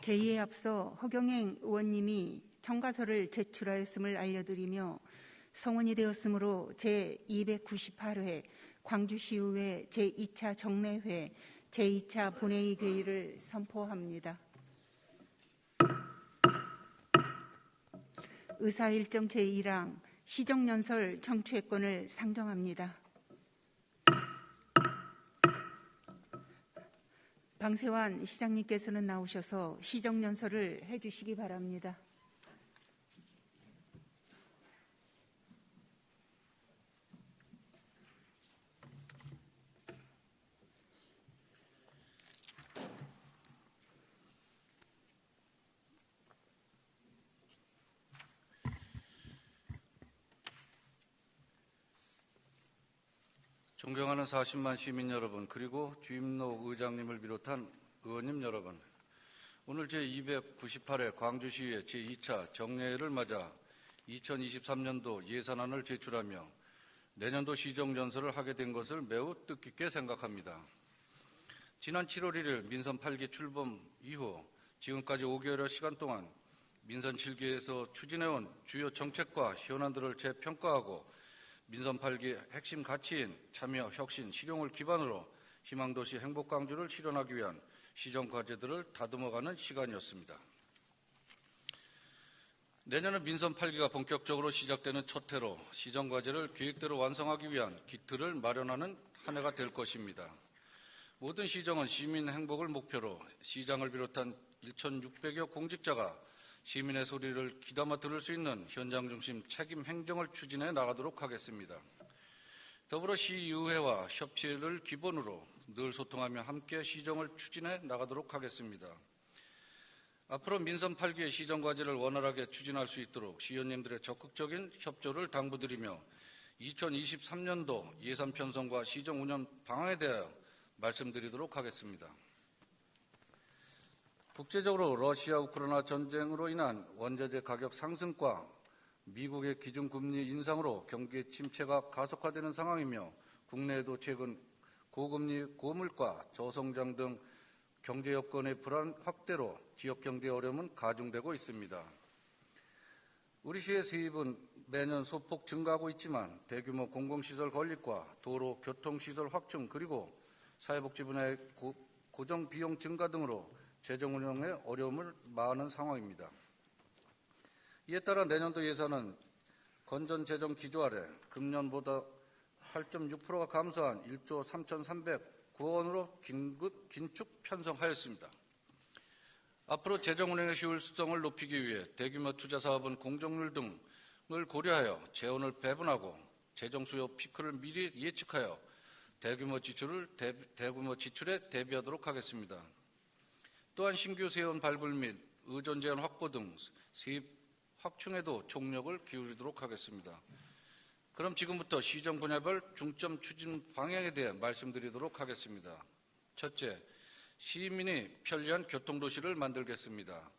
회의에 앞서 허경행 의원님이 청가서를 제출하였음을 알려드리며 성원이 되었으므로 제298회 광주시의회 제2차 정례회 제2차 본회의 개의를 선포합니다. 의사일정 제1항 시정연설 청취권을 상정합니다. 방세환 시장님께서는 나오셔서 시정연설을 해주시기 바랍니다. 존경하는 40만 시민 여러분, 그리고 주임노 의장님을 비롯한 의원님 여러분, 오늘 제298회 광주시의회 제2차 정례회를 맞아 2023년도 예산안을 제출하며 내년도 시정연설을 하게 된 것을 매우 뜻깊게 생각합니다. 지난 7월 1일 민선 8기 출범 이후 지금까지 5개월여 시간 동안 민선 7기에서 추진해온 주요 정책과 현안들을 재평가하고 민선 8기 핵심 가치인 참여, 혁신, 실용을 기반으로 희망도시 행복광주를 실현하기 위한 시정과제들을 다듬어가는 시간이었습니다. 내년은 민선 8기가 본격적으로 시작되는 첫 해로 시정과제를 계획대로 완성하기 위한 기틀을 마련하는 한 해가 될 것입니다. 모든 시정은 시민 행복을 목표로 시장을 비롯한 1,600여 공직자가 시민의 소리를 귀담아 들을 수 있는 현장 중심 책임 행정을 추진해 나가도록 하겠습니다. 더불어 시의회와 협치를 기본으로 늘 소통하며 함께 시정을 추진해 나가도록 하겠습니다. 앞으로 민선 8기의 시정과제를 원활하게 추진할 수 있도록 시의원님들의 적극적인 협조를 당부드리며 2023년도 예산 편성과 시정 운영 방안에 대하여 말씀드리도록 하겠습니다. 국제적으로 러시아 우크라이나 전쟁으로 인한 원자재 가격 상승과 미국의 기준금리 인상으로 경기 침체가 가속화되는 상황이며 국내에도 최근 고금리, 고물가, 저성장 등 경제 여건의 불안 확대로 지역 경제 어려움은 가중되고 있습니다. 우리 시의 세입은 매년 소폭 증가하고 있지만 대규모 공공시설 건립과 도로, 교통시설 확충 그리고 사회복지 분야의 고정 비용 증가 등으로 재정 운영에 어려움을 많은 상황입니다. 이에 따라 내년도 예산은 건전 재정 기조 아래 금년보다 8.6%가 감소한 1조 3,309억 원으로 긴축 편성하였습니다. 앞으로 재정 운영의 효율성을 높이기 위해 대규모 투자 사업은 공정률 등을 고려하여 재원을 배분하고 재정 수요 피크를 미리 예측하여 대규모 지출에 대비하도록 하겠습니다. 또한 신규 세원 발굴 및 의존 제한 확보 등 세입 확충에도 총력을 기울이도록 하겠습니다. 그럼 지금부터 시정 분야별 중점 추진 방향에 대해 말씀드리도록 하겠습니다. 첫째, 시민이 편리한 교통도시를 만들겠습니다.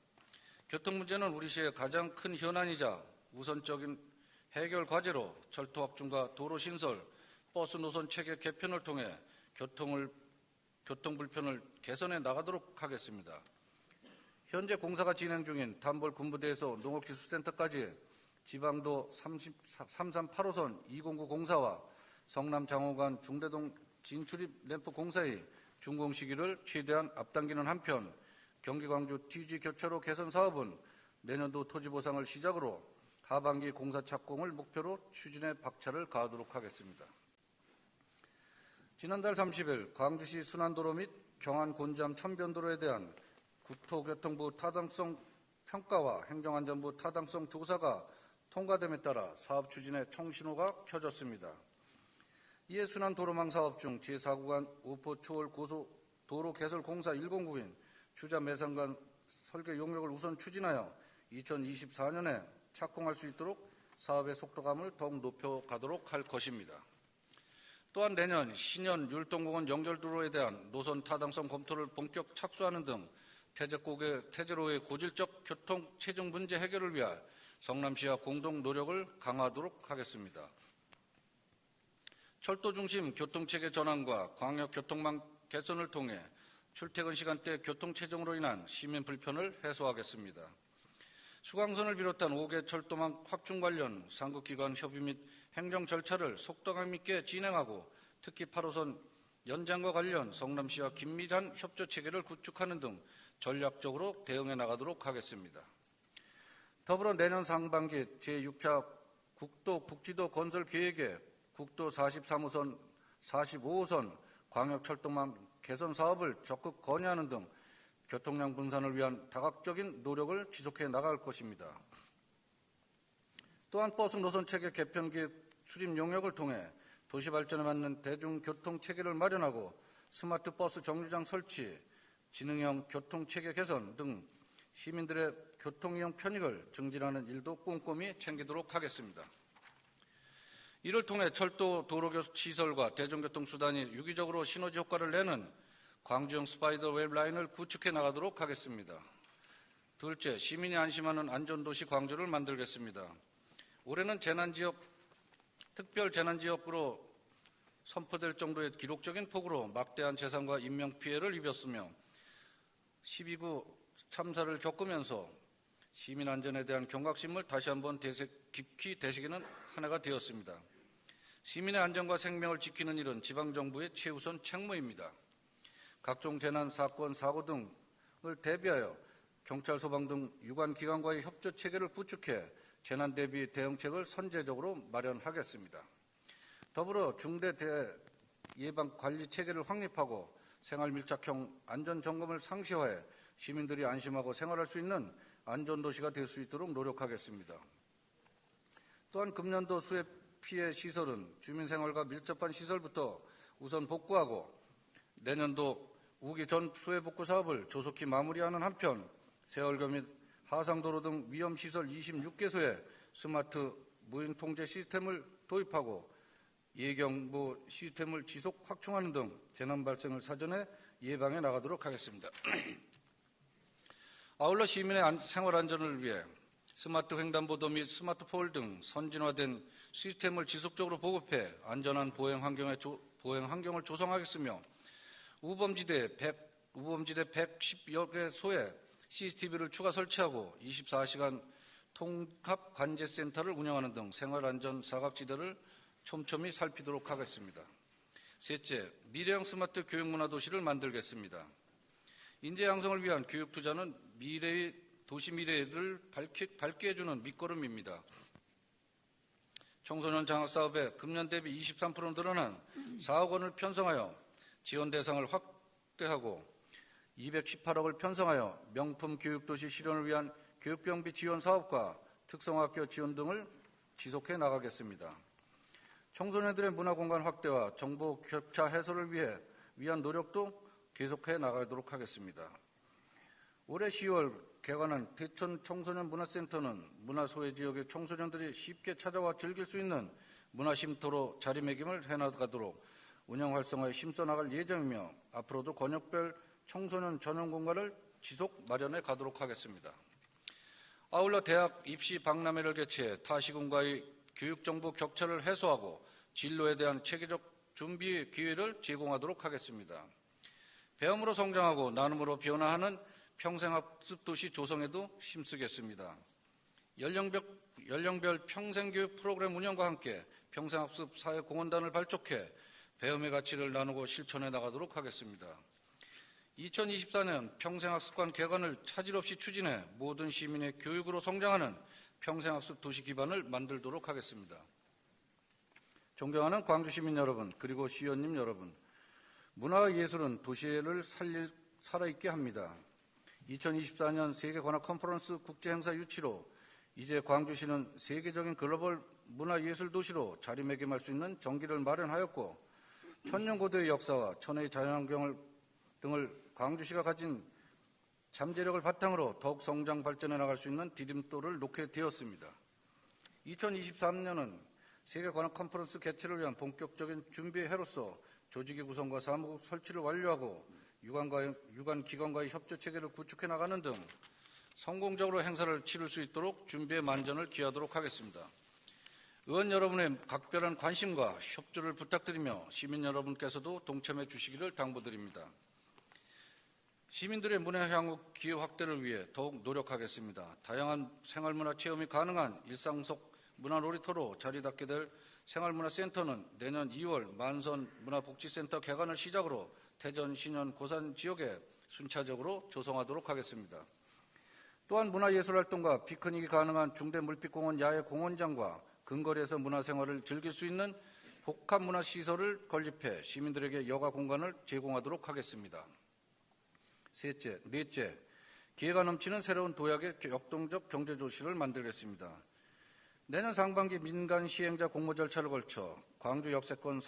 교통 문제는 우리 시의 가장 큰 현안이자 우선적인 해결 과제로 철도 확충과 도로 신설, 버스 노선 체계 개편을 통해 교통 불편을 개선해 나가도록 하겠습니다. 현재 공사가 진행 중인 단벌 군부대에서 농업기술센터까지 지방도 338호선 209 공사와 성남 장호간 중대동 진출입 램프 공사의 준공 시기를 최대한 앞당기는 한편 경기 광주 TG 교차로 개선 사업은 내년도 토지 보상을 시작으로 하반기 공사 착공을 목표로 추진에 박차를 가하도록 하겠습니다. 지난달 30일 광주시 순환도로 및 경안 곤잠 천변도로에 대한 국토교통부 타당성 평가와 행정안전부 타당성 조사가 통과됨에 따라 사업 추진에 청신호가 켜졌습니다. 이에 순환도로망 사업 중 제4구간 오포 초월 고속도로 개설 공사 109인 주자 매상간 설계 용역을 우선 추진하여 2024년에 착공할 수 있도록 사업의 속도감을 더욱 높여가도록 할 것입니다. 또한 내년 신현 율동공원 연결도로에 대한 노선 타당성 검토를 본격 착수하는 등 태제로의 고질적 교통 체증 문제 해결을 위한 성남시와 공동 노력을 강화하도록 하겠습니다. 철도 중심 교통체계 전환과 광역교통망 개선을 통해 출퇴근 시간대 교통체증으로 인한 시민 불편을 해소하겠습니다. 수강선을 비롯한 5개 철도망 확충 관련 상급기관 협의 및 행정 절차를 속도감 있게 진행하고 특히 8호선 연장과 관련 성남시와 긴밀한 협조 체계를 구축하는 등 전략적으로 대응해 나가도록 하겠습니다. 더불어 내년 상반기 제6차 국도 북지도 건설 계획에 국도 43호선, 45호선 광역철도망 개선 사업을 적극 건의하는 등 교통량 분산을 위한 다각적인 노력을 지속해 나갈 것입니다. 또한 버스 노선 체계 개편 계획 수립 용역을 통해 도시 발전에 맞는 대중교통 체계를 마련하고 스마트 버스 정류장 설치, 지능형 교통 체계 개선 등 시민들의 교통 이용 편익을 증진하는 일도 꼼꼼히 챙기도록 하겠습니다. 이를 통해 철도 도로 시설과 대중교통 수단이 유기적으로 시너지 효과를 내는 광주형 스파이더 웹 라인을 구축해 나가도록 하겠습니다. 둘째, 시민이 안심하는 안전도시 광주를 만들겠습니다. 올해는 특별 재난지역으로 선포될 정도의 기록적인 폭우로 막대한 재산과 인명피해를 입었으며 12구 참사를 겪으면서 시민 안전에 대한 경각심을 다시 한번 깊이 되새기는 한 해가 되었습니다. 시민의 안전과 생명을 지키는 일은 지방정부의 최우선 책무입니다. 각종 재난, 사건, 사고 등을 대비하여 경찰, 소방 등 유관기관과의 협조 체계를 구축해 재난 대비 대응책을 선제적으로 마련하겠습니다. 더불어 중대 예방 관리 체계를 확립하고 생활 밀착형 안전 점검을 상시화해 시민들이 안심하고 생활할 수 있는 안전도시가 될 수 있도록 노력하겠습니다. 또한 금년도 수해 피해 시설은 주민생활과 밀접한 시설부터 우선 복구하고 내년도 우기 전 수해 복구 사업을 조속히 마무리하는 한편 세월교 및 하상도로 등 위험시설 26개소에 스마트 무인 통제 시스템을 도입하고 예경보 시스템을 지속 확충하는 등 재난 발생을 사전에 예방해 나가도록 하겠습니다. 아울러 시민의 생활 안전을 위해 스마트 횡단보도 및 스마트 폴 등 선진화된 시스템을 지속적으로 보급해 안전한 보행 환경을 조성하겠으며 우범지대 110여 개소에 CCTV를 추가 설치하고 24시간 통합 관제센터를 운영하는 등 생활안전 사각지대를 촘촘히 살피도록 하겠습니다. 셋째, 미래형 스마트 교육문화도시를 만들겠습니다. 인재 양성을 위한 교육 투자는 도시 미래를 밝게 해주는 밑거름입니다. 청소년 장학사업에 금년 대비 23% 늘어난 4억 원을 편성하여 지원 대상을 확대하고 218억을 편성하여 명품 교육도시 실현을 위한 교육경비 지원 사업과 특성화학교 지원 등을 지속해 나가겠습니다. 청소년들의 문화공간 확대와 정보 격차 해소를 위한 노력도 계속해 나가도록 하겠습니다. 올해 10월 개관한 대천 청소년 문화센터는 문화소외 지역의 청소년들이 쉽게 찾아와 즐길 수 있는 문화쉼터로 자리매김을 해나가도록 운영 활성화에 힘써 나갈 예정이며 앞으로도 권역별 청소년 전용 공간을 지속 마련해 가도록 하겠습니다. 아울러 대학 입시 박람회를 개최해 타시군과의 교육정보 격차를 해소하고 진로에 대한 체계적 준비 기회를 제공하도록 하겠습니다. 배움으로 성장하고 나눔으로 변화하는 평생학습 도시 조성에도 힘쓰겠습니다. 연령별 평생교육 프로그램 운영과 함께 평생학습 사회공헌단을 발족해 배움의 가치를 나누고 실천해 나가도록 하겠습니다. 2024년 평생학습관 개관을 차질 없이 추진해 모든 시민의 교육으로 성장하는 평생학습 도시 기반을 만들도록 하겠습니다. 존경하는 광주시민 여러분, 그리고 시의원님 여러분, 문화와 예술은 도시를 살아있게 합니다. 2024년 세계관악 컨퍼런스 국제행사 유치로 이제 광주시는 세계적인 글로벌 문화예술 도시로 자리매김할 수 있는 정기를 마련하였고 천년고도의 역사와 천혜의 자연환경 등을 광주시가 가진 잠재력을 바탕으로 더욱 성장 발전해 나갈 수 있는 디딤돌을 놓게 되었습니다. 2023년은 세계관악 컨퍼런스 개최를 위한 본격적인 준비의 해로서 조직의 구성과 사무국 설치를 완료하고 유관기관과의 협조체계를 구축해 나가는 등 성공적으로 행사를 치를 수 있도록 준비에 만전을 기하도록 하겠습니다. 의원 여러분의 각별한 관심과 협조를 부탁드리며 시민 여러분께서도 동참해 주시기를 당부드립니다. 시민들의 문화 향후 기회 확대를 위해 더욱 노력하겠습니다. 다양한 생활문화 체험이 가능한 일상 속 문화 놀이터로 자리 잡게 될 생활문화센터는 내년 2월 만선 문화복지센터 개관을 시작으로 태전, 신현, 고산 지역에 순차적으로 조성하도록 하겠습니다. 또한 문화예술활동과 피크닉이 가능한 중대 물빛공원 야외 공원장과 근거리에서 문화생활을 즐길 수 있는 복합문화시설을 건립해 시민들에게 여가 공간을 제공하도록 하겠습니다. 넷째, 기회가 넘치는 새로운 도약의 역동적 경제도시를 만들겠습니다. 내년 상반기 민간 시행자 공모 절차를 걸쳐 광주 역세권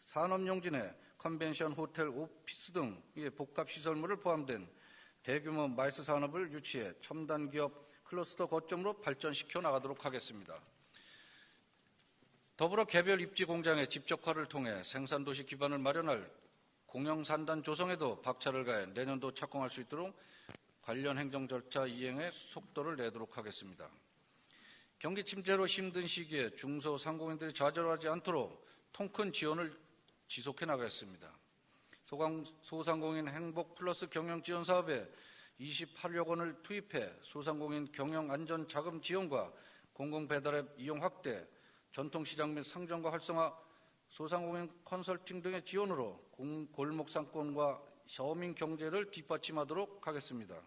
산업용지내 컨벤션, 호텔, 오피스 등의 복합시설물을 포함된 대규모 마이스 산업을 유치해 첨단 기업 클러스터 거점으로 발전시켜 나가도록 하겠습니다. 더불어 개별 입지 공장의 집적화를 통해 생산도시 기반을 마련할 공영산단 조성에도 박차를 가해 내년도 착공할 수 있도록 관련 행정 절차 이행에 속도를 내도록 하겠습니다. 경기 침체로 힘든 시기에 중소상공인들이 좌절하지 않도록 통큰 지원을 지속해 나가겠습니다. 소상공인 행복 플러스 경영 지원 사업에 28억 원을 투입해 소상공인 경영 안전 자금 지원과 공공배달앱 이용 확대, 전통시장 및 상점과 활성화, 소상공인 컨설팅 등의 지원으로 골목 상권과 서민 경제를 뒷받침하도록 하겠습니다.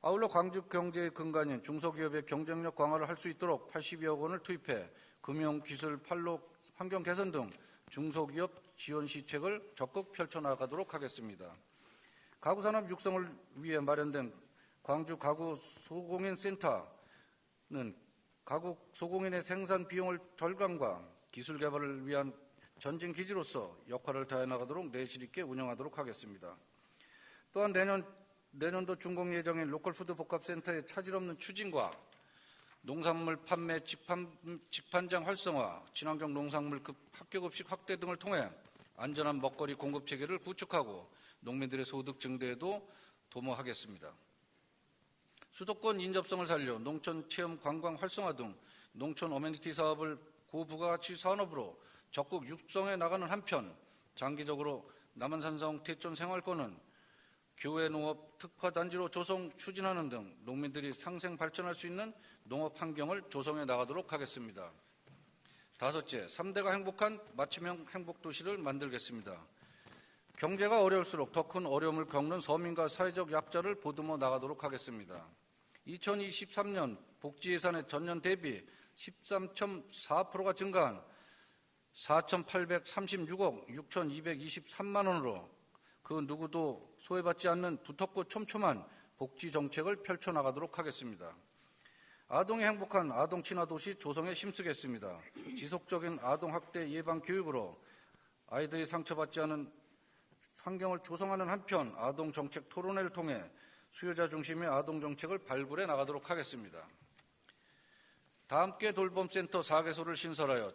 아울러 광주 경제의 근간인 중소기업의 경쟁력 강화를 할 수 있도록 82억 원을 투입해 금융, 기술, 판로, 환경 개선 등 중소기업 지원 시책을 적극 펼쳐나가도록 하겠습니다. 가구산업 육성을 위해 마련된 광주 가구 소공인 센터는 가구 소공인의 생산 비용을 절감과 기술 개발을 위한 전진 기지로서 역할을 다해 나가도록 내실 있게 운영하도록 하겠습니다. 또한 내년도 준공 예정인 로컬푸드 복합센터의 차질 없는 추진과 농산물 판매 직판장 활성화, 친환경 농산물 합격급식 확대 등을 통해 안전한 먹거리 공급 체계를 구축하고 농민들의 소득 증대에도 도모하겠습니다. 수도권 인접성을 살려 농촌 체험 관광 활성화 등 농촌 어메니티 사업을 고부가가치 산업으로 적극 육성해 나가는 한편 장기적으로 남한산성 태촌 생활권은 교외 농업 특화 단지로 조성 추진하는 등 농민들이 상생 발전할 수 있는 농업 환경을 조성해 나가도록 하겠습니다. 다섯째, 3대가 행복한 맞춤형 행복도시를 만들겠습니다. 경제가 어려울수록 더 큰 어려움을 겪는 서민과 사회적 약자를 보듬어 나가도록 하겠습니다. 2023년 복지 예산의 전년 대비 13.4%가 증가한 4,836억 6,223만 원으로 그 누구도 소외받지 않는 두텁고 촘촘한 복지 정책을 펼쳐나가도록 하겠습니다. 아동이 행복한 아동 친화 도시 조성에 힘쓰겠습니다. 지속적인 아동 학대 예방 교육으로 아이들이 상처받지 않은 환경을 조성하는 한편 아동 정책 토론회를 통해 수요자 중심의 아동 정책을 발굴해 나가도록 하겠습니다. 다함께 돌봄센터 4개소를 신설하여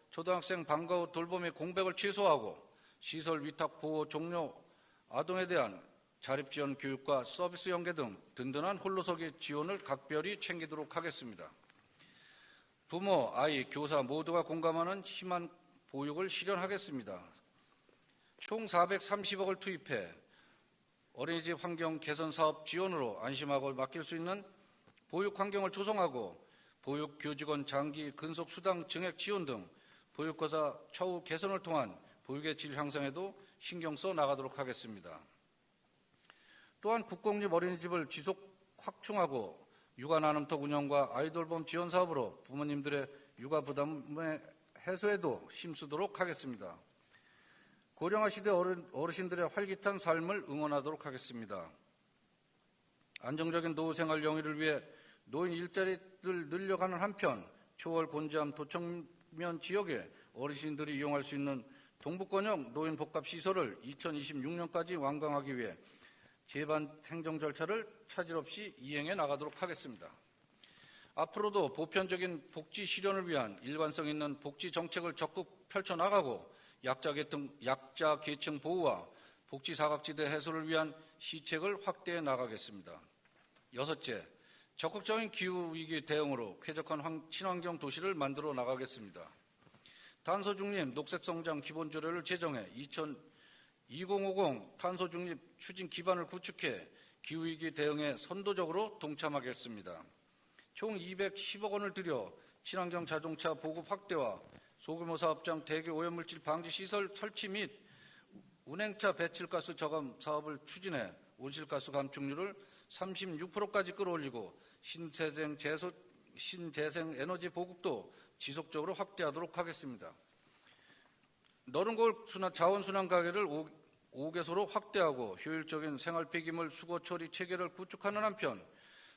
초등학생 방과 후 돌봄의 공백을 최소화하고 시설 위탁 보호 종료 아동에 대한 자립지원 교육과 서비스 연계 등 든든한 홀로서기 지원을 각별히 챙기도록 하겠습니다. 부모, 아이, 교사 모두가 공감하는 힘한 보육을 실현하겠습니다. 총 430억을 투입해 어린이집 환경 개선 사업 지원으로 안심하고 맡길 수 있는 보육 환경을 조성하고 보육 교직원 장기 근속 수당 증액 지원 등 보육거사 처우 개선을 통한 보육의 질 향상에도 신경 써 나가도록 하겠습니다. 또한 국공립 어린이집을 지속 확충하고 육아 나눔터 운영과 아이돌봄 지원 사업으로 부모님들의 육아 부담의 해소에도 힘쓰도록 하겠습니다. 고령화 시대 어르신들의 활기찬 삶을 응원하도록 하겠습니다. 안정적인 노후 생활 영위를 위해 노인 일자리를 늘려가는 한편 초월 곤지암 도청면 지역에 어르신들이 이용할 수 있는 동북권형 노인 복합 시설을 2026년까지 완공하기 위해 제반 행정 절차를 차질 없이 이행해 나가도록 하겠습니다. 앞으로도 보편적인 복지 실현을 위한 일관성 있는 복지 정책을 적극 펼쳐나가고 약자 계층 보호와 복지 사각지대 해소를 위한 시책을 확대해 나가겠습니다. 여섯째, 적극적인 기후위기 대응으로 쾌적한 친환경 도시를 만들어 나가겠습니다. 탄소 중립 녹색성장 기본조례를 제정해 2050 탄소 중립 추진 기반을 구축해 기후위기 대응에 선도적으로 동참하겠습니다. 총 210억 원을 들여 친환경 자동차 보급 확대와 소규모 사업장 대기 오염물질 방지 시설 설치 및 운행차 배출가스 저감 사업을 추진해 온실가스 감축률을 36%까지 끌어올리고 신재생 에너지 보급도 지속적으로 확대하도록 하겠습니다. 너른 거울 자원순환 가게를 5개소로 확대하고 효율적인 생활 폐기물 수거 처리 체계를 구축하는 한편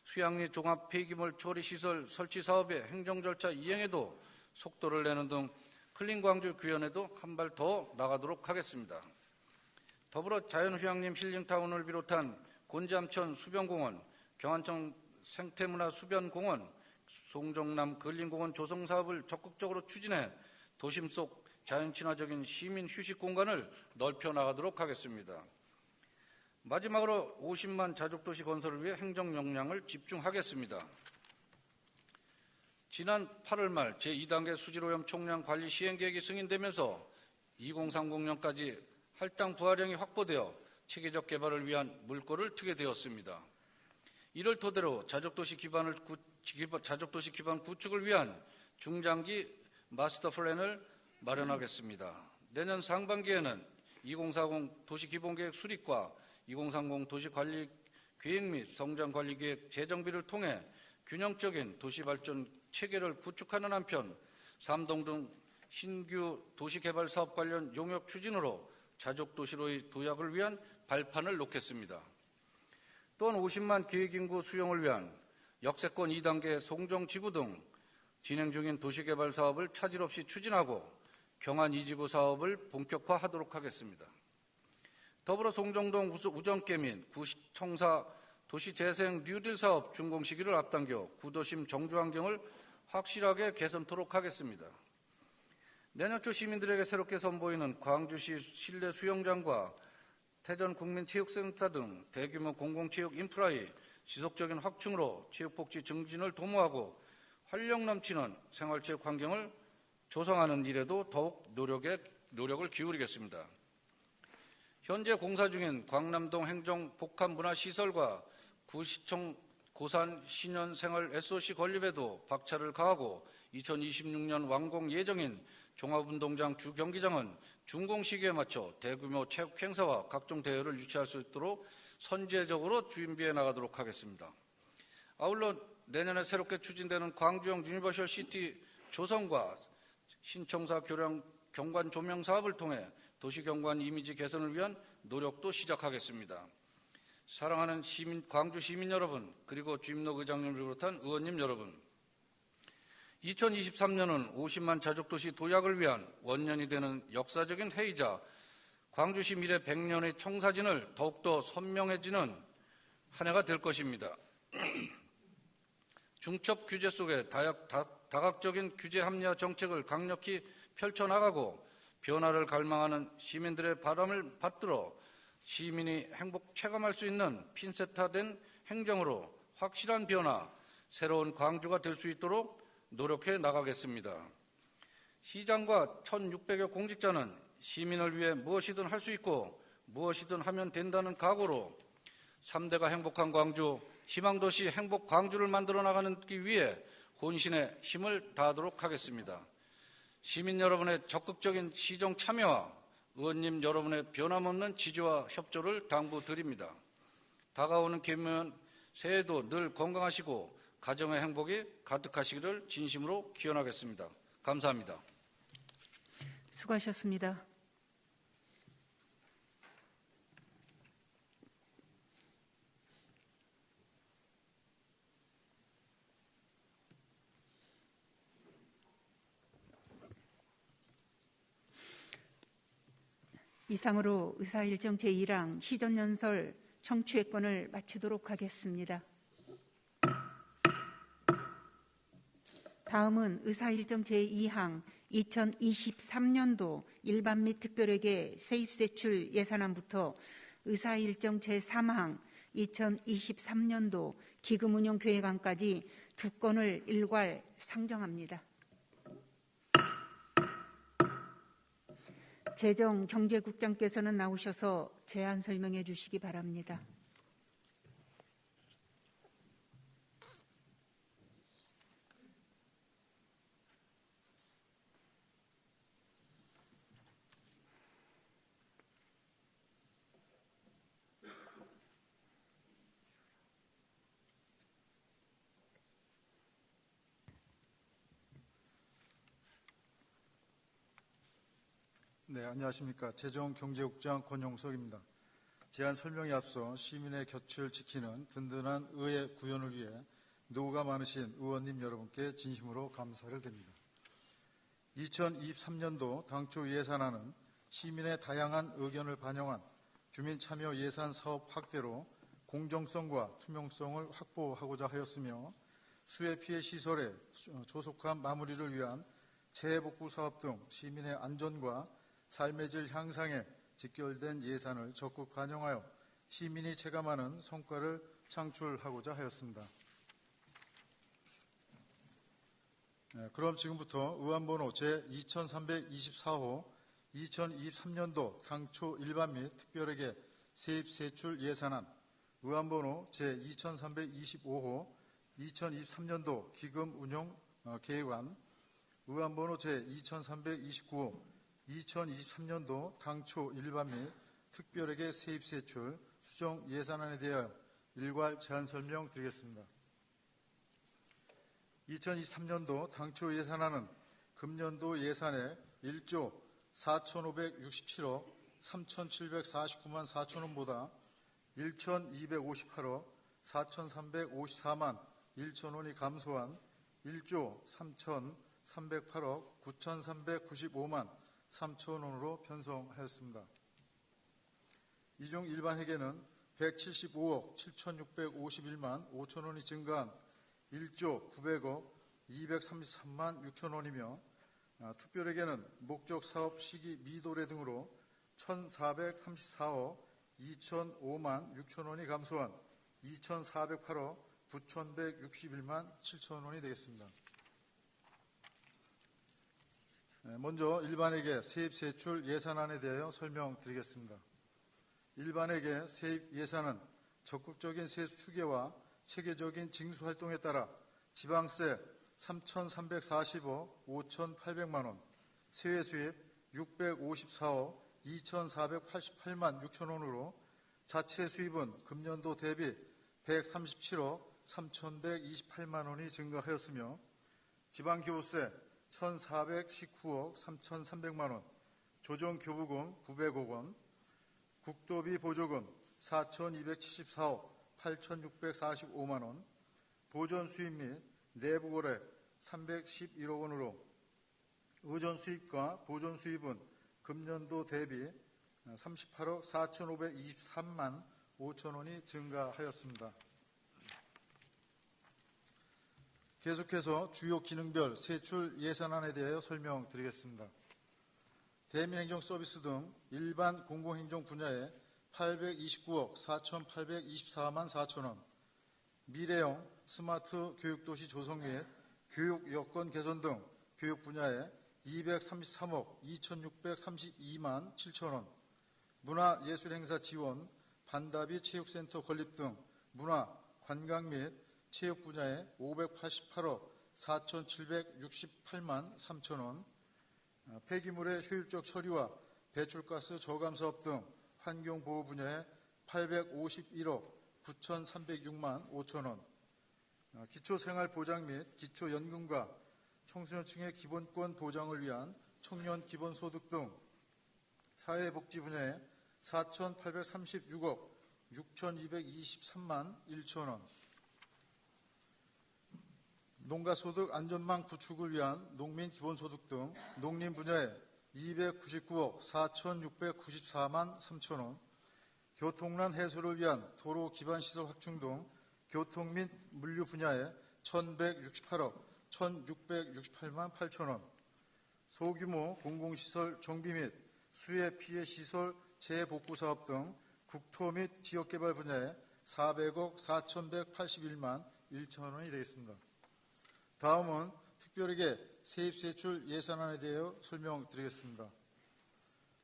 수양리 종합 폐기물 처리 시설 설치 사업의 행정 절차 이행에도 속도를 내는 등 클린광주 규현에도 한 발 더 나가도록 하겠습니다. 더불어 자연휴양림 힐링타운을 비롯한 곤지암천 수변공원, 경안청 생태문화 수변공원, 송정남 근린공원 조성 사업을 적극적으로 추진해 도심 속 자연친화적인 시민 휴식 공간을 넓혀 나가도록 하겠습니다. 마지막으로 50만 자족도시 건설을 위해 행정 역량을 집중하겠습니다. 지난 8월 말 제2단계 수질오염 총량 관리 시행계획이 승인되면서 2030년까지 할당 부하량이 확보되어 체계적 개발을 위한 물꼬를 트게 되었습니다. 이를 토대로 자족도시 기반 구축을 위한 중장기 마스터 플랜을 마련하겠습니다. 내년 상반기에는 2040 도시기본계획 수립과 2030 도시관리계획 및 성장관리계획 재정비를 통해 균형적인 도시발전 체계를 구축하는 한편 삼동 등 신규 도시개발 사업 관련 용역 추진으로 자족도시로의 도약을 위한 발판을 놓겠습니다. 또한 50만 계획인구 수용을 위한 역세권 2단계 송정지구 등 진행 중인 도시개발 사업을 차질 없이 추진하고 경안 2지구 사업을 본격화하도록 하겠습니다. 더불어 송정동 우정계 및 구청사 도시재생 뉴딜 사업 준공 시기를 앞당겨 구도심 정주환경을 확실하게 개선토록 하겠습니다. 내년 초 시민들에게 새롭게 선보이는 광주시 실내 수영장과 태전국민체육센터 등 대규모 공공체육 인프라의 지속적인 확충으로 체육복지 증진을 도모하고 활력 넘치는 생활체육 환경을 조성하는 일에도 더욱 노력을 기울이겠습니다. 현재 공사 중인 광남동 행정복합문화시설과 구시청 고산 신현생활 SOC 건립에도 박차를 가하고 2026년 완공 예정인 종합운동장 주경기장은 준공 시기에 맞춰 대규모 체육 행사와 각종 대회를 유치할 수 있도록 선제적으로 준비해 나가도록 하겠습니다. 아울러 내년에 새롭게 추진되는 광주형 유니버셜 시티 조성과 신청사 교량 경관 조명 사업을 통해 도시경관 이미지 개선을 위한 노력도 시작하겠습니다. 사랑하는 광주 시민 여러분, 그리고 주임록 의장님을 비롯한 의원님 여러분, 2023년은 50만 자족도시 도약을 위한 원년이 되는 역사적인 해이자 광주시 미래 100년의 청사진을 더욱더 선명해지는 한 해가 될 것입니다. 중첩 규제 속에 다각적인 규제 합리화 정책을 강력히 펼쳐나가고 변화를 갈망하는 시민들의 바람을 받들어 시민이 행복 체감할 수 있는 핀셋화된 행정으로 확실한 변화, 새로운 광주가 될 수 있도록 노력해 나가겠습니다. 시장과 1,600여 공직자는 시민을 위해 무엇이든 할 수 있고 무엇이든 하면 된다는 각오로 3대가 행복한 광주, 희망도시 행복 광주를 만들어 나가기 위해 혼신의 힘을 다하도록 하겠습니다. 시민 여러분의 적극적인 시정 참여와 의원님 여러분의 변함없는 지지와 협조를 당부드립니다. 다가오는 개면 새해도 늘 건강하시고 가정의 행복이 가득하시기를 진심으로 기원하겠습니다. 감사합니다. 수고하셨습니다. 이상으로 의사일정 제1항 시정연설 청취회권을 마치도록 하겠습니다. 다음은 의사일정 제2항 2023년도 일반 및 특별회계 세입세출 예산안부터 의사일정 제3항 2023년도 기금운용계획안까지 두 건을 일괄 상정합니다. 재정경제국장께서는 나오셔서 제안 설명해 주시기 바랍니다. 네, 안녕하십니까. 재정경제국장 권용석입니다. 제안 설명에 앞서 시민의 곁을 지키는 든든한 의회 구현을 위해 노고가 많으신 의원님 여러분께 진심으로 감사를 드립니다. 2023년도 당초 예산안은 시민의 다양한 의견을 반영한 주민참여 예산 사업 확대로 공정성과 투명성을 확보하고자 하였으며 수해 피해 시설의 조속한 마무리를 위한 재해복구 사업 등 시민의 안전과 삶의 질 향상에 직결된 예산을 적극 반영하여 시민이 체감하는 성과를 창출하고자 하였습니다. 그럼 지금부터 의안번호 제2324호 2023년도 당초 일반 및 특별회계 세입 세출 예산안, 의안번호 제2325호 2023년도 기금 운용 계획안, 의안번호 제2329호 2023년도 당초 일반 및 특별회계 세입 세출 수정 예산안에 대하여 일괄 제안 설명 드리겠습니다. 2023년도 당초 예산안은 금년도 예산의 1조 4,567억 3,749만 4천원보다 1,258억 4,354만 1천원이 감소한 1조 3,308억 9,395만 3천원으로 편성하였습니다. 이 중 일반 회계는 175억 7,651만 5천원이 증가한 1조 900억 233만 6천원이며 특별회계는 목적 사업 시기 미도래 등으로 1,434억 2,005만 6천원이 감소한 2,408억 9,161만 7천원이 되겠습니다. 먼저 일반회계 세입 세출 예산안에 대하여 설명드리겠습니다. 일반회계 세입 예산은 적극적인 세수 추계와 체계적인 징수 활동에 따라 지방세 3,340억 5,800만 원, 세외 수입 654억 2,488만 6천 원으로 자체 수입은 금년도 대비 137억 3,128만 원이 증가하였으며 지방교부세 1,419억 3,300만 원, 조정교부금 900억 원, 국도비 보조금 4,274억 8,645만 원, 보존수입 및 내부거래 311억 원으로 의존수입과 보존수입은 금년도 대비 38억 4,523만 5천 원이 증가하였습니다. 계속해서 주요 기능별 세출 예산안에 대하여 설명드리겠습니다. 대민행정서비스 등 일반 공공행정 분야에 829억 4,824만 4천 원, 미래형 스마트 교육도시 조성 및 교육 여건 개선 등 교육 분야에 233억 2,632만 7천 원, 문화예술행사 지원, 반다비 체육센터 건립 등 문화, 관광 및 체육 분야에 588억 4,768만 3천 원, 폐기물의 효율적 처리와 배출가스 저감 사업 등 환경보호 분야에 851억 9,306만 5천 원, 기초생활보장 및 기초연금과 청소년층의 기본권 보장을 위한 청년 기본소득 등 사회복지 분야에 4,836억 6,223만 1천 원, 농가소득 안전망 구축을 위한 농민 기본소득 등 농림 분야에 299억 4,694만 3천 원, 교통난 해소를 위한 도로 기반시설 확충 등 교통 및 물류 분야에 1,168억 1,668만 8천 원, 소규모 공공시설 정비 및 수해 피해 시설 재복구 사업 등 국토 및 지역개발 분야에 400억 4,181만 1천 원이 되겠습니다. 다음은 특별하게 세입세출 예산안에 대하여 설명드리겠습니다.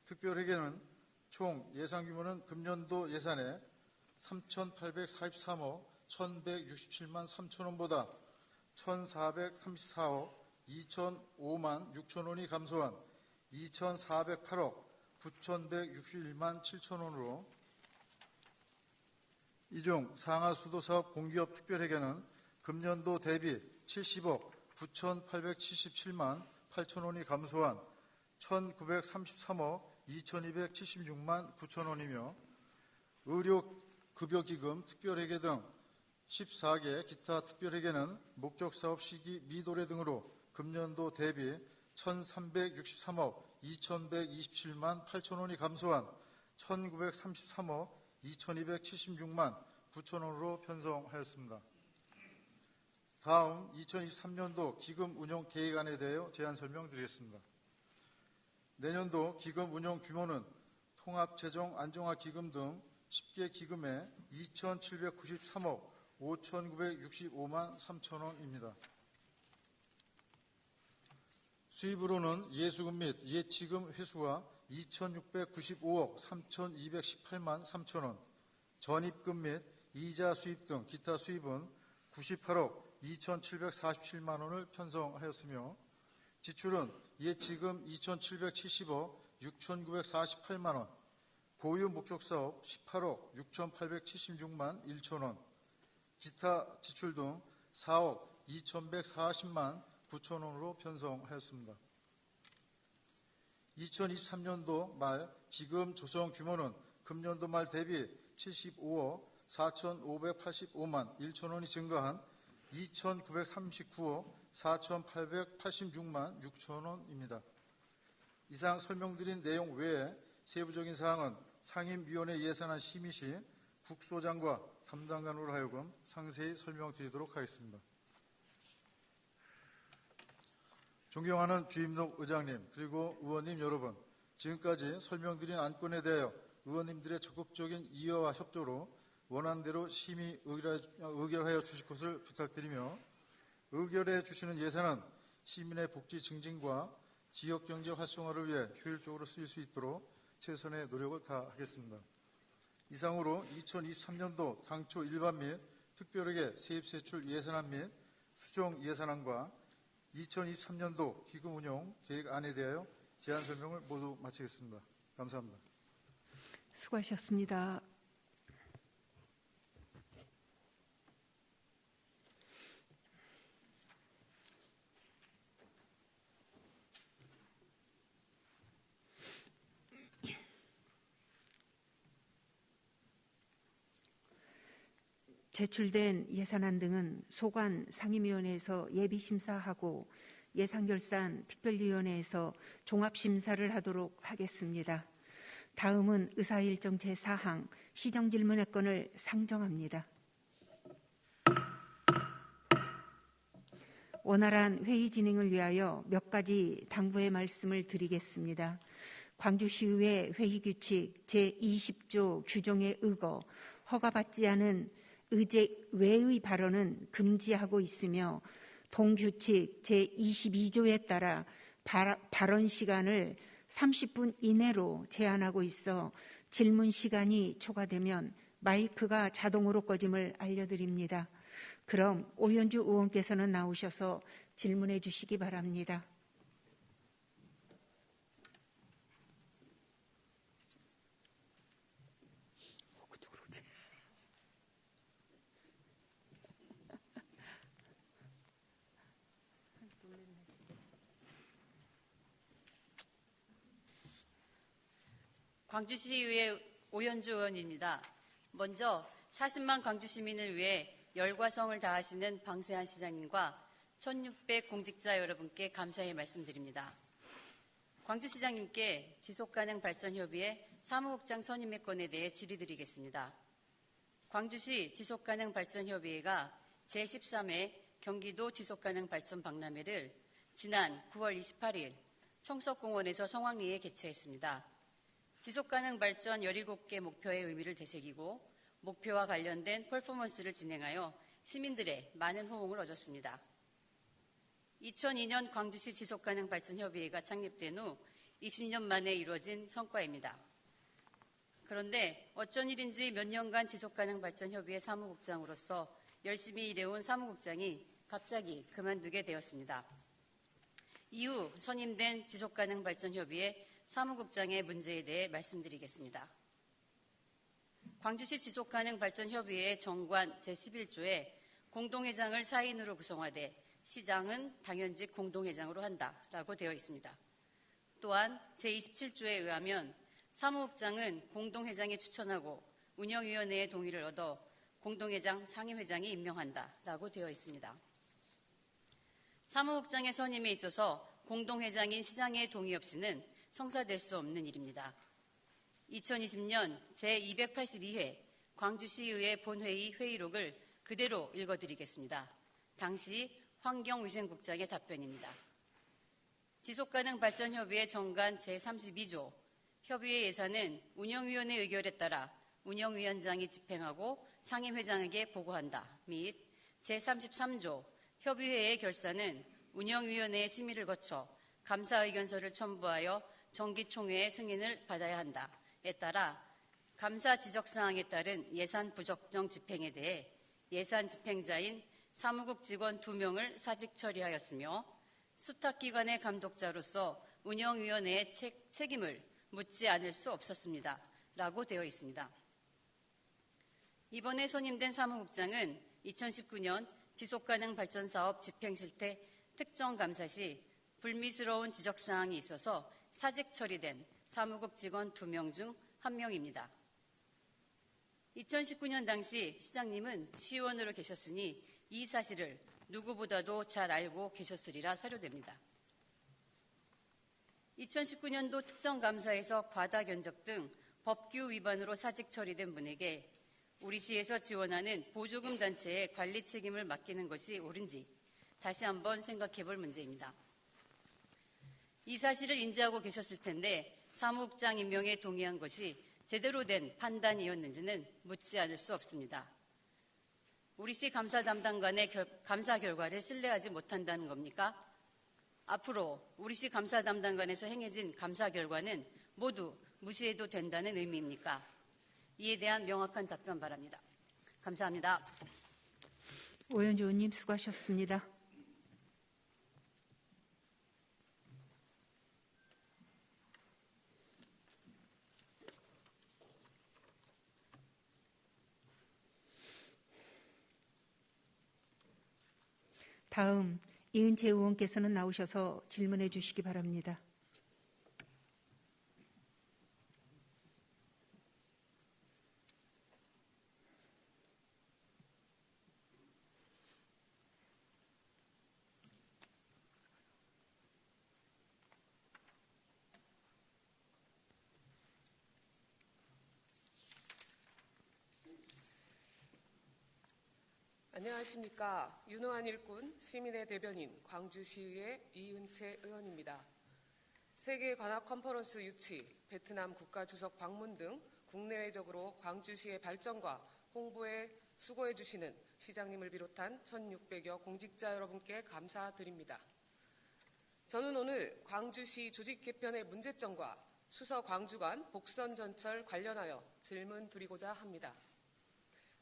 특별회계는 총 예산 규모는 금년도 예산의 3,843억 1,167만 3천 원보다 1,434억 2,005만 6천 원이 감소한 2,408억 9,161만 7천 원으로, 이 중 상하수도사업 공기업 특별회계는 금년도 대비 70억 9,877만 8천 원이 감소한 1,933억 2,276만 9천 원이며, 의료급여기금 특별회계 등 14개 기타 특별회계는 목적사업 시기 미도래 등으로 금년도 대비 1,363억 2,127만 8천 원이 감소한 1,933억 2,276만 9천 원으로 편성하였습니다. 다음 2023년도 기금 운영 계획안에 대하여 제안 설명드리겠습니다. 내년도 기금 운영 규모는 통합재정 안정화 기금 등 10개 기금에 2,793억 5,965만 3천 원입니다. 수입으로는 예수금 및 예치금 회수가 2,695억 3,218만 3천 원, 전입금 및 이자 수입 등 기타 수입은 98억 2,747만 원을 편성하였으며, 지출은 예치금 2,770억 6,948만 원, 보유 목적사업 18억 6,876만 1천 원, 기타 지출 등 4억 2,140만 9천 원으로 편성하였습니다. 2023년도 말 기금 조성 규모는 금년도 말 대비 75억 4,585만 1천 원이 증가한 2,939억 4,886만 6천 원입니다. 이상 설명드린 내용 외에 세부적인 사항은 상임위원회 예산안 심의 시 국소장과 담당관으로 하여금 상세히 설명드리도록 하겠습니다. 존경하는 주임록 의장님, 그리고 의원님 여러분, 지금까지 설명드린 안건에 대하여 의원님들의 적극적인 이해와 협조로 원안대로 심의 의결하여 주실 것을 부탁드리며, 의결해 주시는 예산은 시민의 복지 증진과 지역경제 활성화를 위해 효율적으로 쓰일 수 있도록 최선의 노력을 다하겠습니다. 이상으로 2023년도 당초 일반 및 특별회계 세입세출 예산안 및 수정 예산안과 2023년도 기금 운영 계획안에 대하여 제안 설명을 모두 마치겠습니다. 감사합니다. 수고하셨습니다. 제출된 예산안 등은 소관 상임위원회에서 예비심사하고 예산결산 특별위원회에서 종합심사를 하도록 하겠습니다. 다음은 의사일정 제4항 시정질문의 건을 상정합니다. 원활한 회의 진행을 위하여 몇 가지 당부의 말씀을 드리겠습니다. 광주시의회 회의규칙 제20조 규정에 의거 허가받지 않은 의제 외의 발언은 금지하고 있으며, 동규칙 제22조에 따라 발언 시간을 30분 이내로 제한하고 있어 질문 시간이 초과되면 마이크가 자동으로 꺼짐을 알려드립니다. 그럼 오현주 의원께서는 나오셔서 질문해 주시기 바랍니다. 광주시의회 오현주 의원입니다. 먼저 40만 광주시민을 위해 열과 성을 다하시는 방세한 시장님과 1600 공직자 여러분께 감사의 말씀드립니다. 광주시장님께 지속가능발전협의회 사무국장 선임의 건에 대해 질의드리겠습니다. 광주시 지속가능발전협의회가 제13회 경기도 지속가능발전 박람회를 지난 9월 28일 청석공원에서 성황리에 개최했습니다. 지속가능 발전 17개 목표의 의미를 되새기고 목표와 관련된 퍼포먼스를 진행하여 시민들의 많은 호응을 얻었습니다. 2002년 광주시 지속가능 발전협의회가 창립된 후 20년 만에 이루어진 성과입니다. 그런데 어쩐 일인지 몇 년간 지속가능 발전협의회 사무국장으로서 열심히 일해온 사무국장이 갑자기 그만두게 되었습니다. 이후 선임된 지속가능 발전협의회 사무국장의 문제에 대해 말씀드리겠습니다. 광주시 지속가능 발전협의회 정관 제11조에 공동회장을 4인으로 구성하되 시장은 당연직 공동회장으로 한다라고 되어 있습니다. 또한 제27조에 의하면 사무국장은 공동회장이 추천하고 운영위원회의 동의를 얻어 공동회장, 상임회장이 임명한다라고 되어 있습니다. 사무국장의 선임에 있어서 공동회장인 시장의 동의 없이는 성사될 수 없는 일입니다. 2020년 제282회 광주시의회 본회의 회의록을 그대로 읽어드리겠습니다. 당시 환경위생국장의 답변입니다. 지속가능 발전협의회 정관 제32조 협의회 예산은 운영위원회 의결에 따라 운영위원장이 집행하고 상임회장에게 보고한다 및 제33조 협의회의 결산은 운영위원회의 심의를 거쳐 감사의견서를 첨부하여 정기총회의 승인을 받아야 한다에 따라 감사 지적사항에 따른 예산 부적정 집행에 대해 예산 집행자인 사무국 직원 2명을 사직 처리하였으며 수탁기관의 감독자로서 운영위원회의 책임을 묻지 않을 수 없었습니다. 라고 되어 있습니다. 이번에 선임된 사무국장은 2019년 지속가능 발전사업 집행실태 특정감사 시 불미스러운 지적사항이 있어서 사직 처리된 사무국 직원 2명 중 1명입니다. 2019년 당시 시장님은 시의원으로 계셨으니 이 사실을 누구보다도 잘 알고 계셨으리라 사료됩니다. 2019년도 특정감사에서 과다 견적 등 법규 위반으로 사직 처리된 분에게 우리 시에서 지원하는 보조금 단체의 관리 책임을 맡기는 것이 옳은지 다시 한번 생각해 볼 문제입니다. 이 사실을 인지하고 계셨을 텐데 사무국장 임명에 동의한 것이 제대로 된 판단이었는지는 묻지 않을 수 없습니다. 우리 시 감사 담당관의 감사 결과를 신뢰하지 못한다는 겁니까? 앞으로 우리 시 감사 담당관에서 행해진 감사 결과는 모두 무시해도 된다는 의미입니까? 이에 대한 명확한 답변 바랍니다. 감사합니다. 오연주 의원님 수고하셨습니다. 다음 이은채 의원께서는 나오셔서 질문해 주시기 바랍니다. 안녕하십니까. 유능한 일꾼, 시민의 대변인, 광주시의회 이은채 의원입니다. 세계 관악 컨퍼런스 유치, 베트남 국가 주석 방문 등 국내외적으로 광주시의 발전과 홍보에 수고해 주시는 시장님을 비롯한 1,600여 공직자 여러분께 감사드립니다. 저는 오늘 광주시 조직 개편의 문제점과 수서 광주 간 복선 전철 관련하여 질문 드리고자 합니다.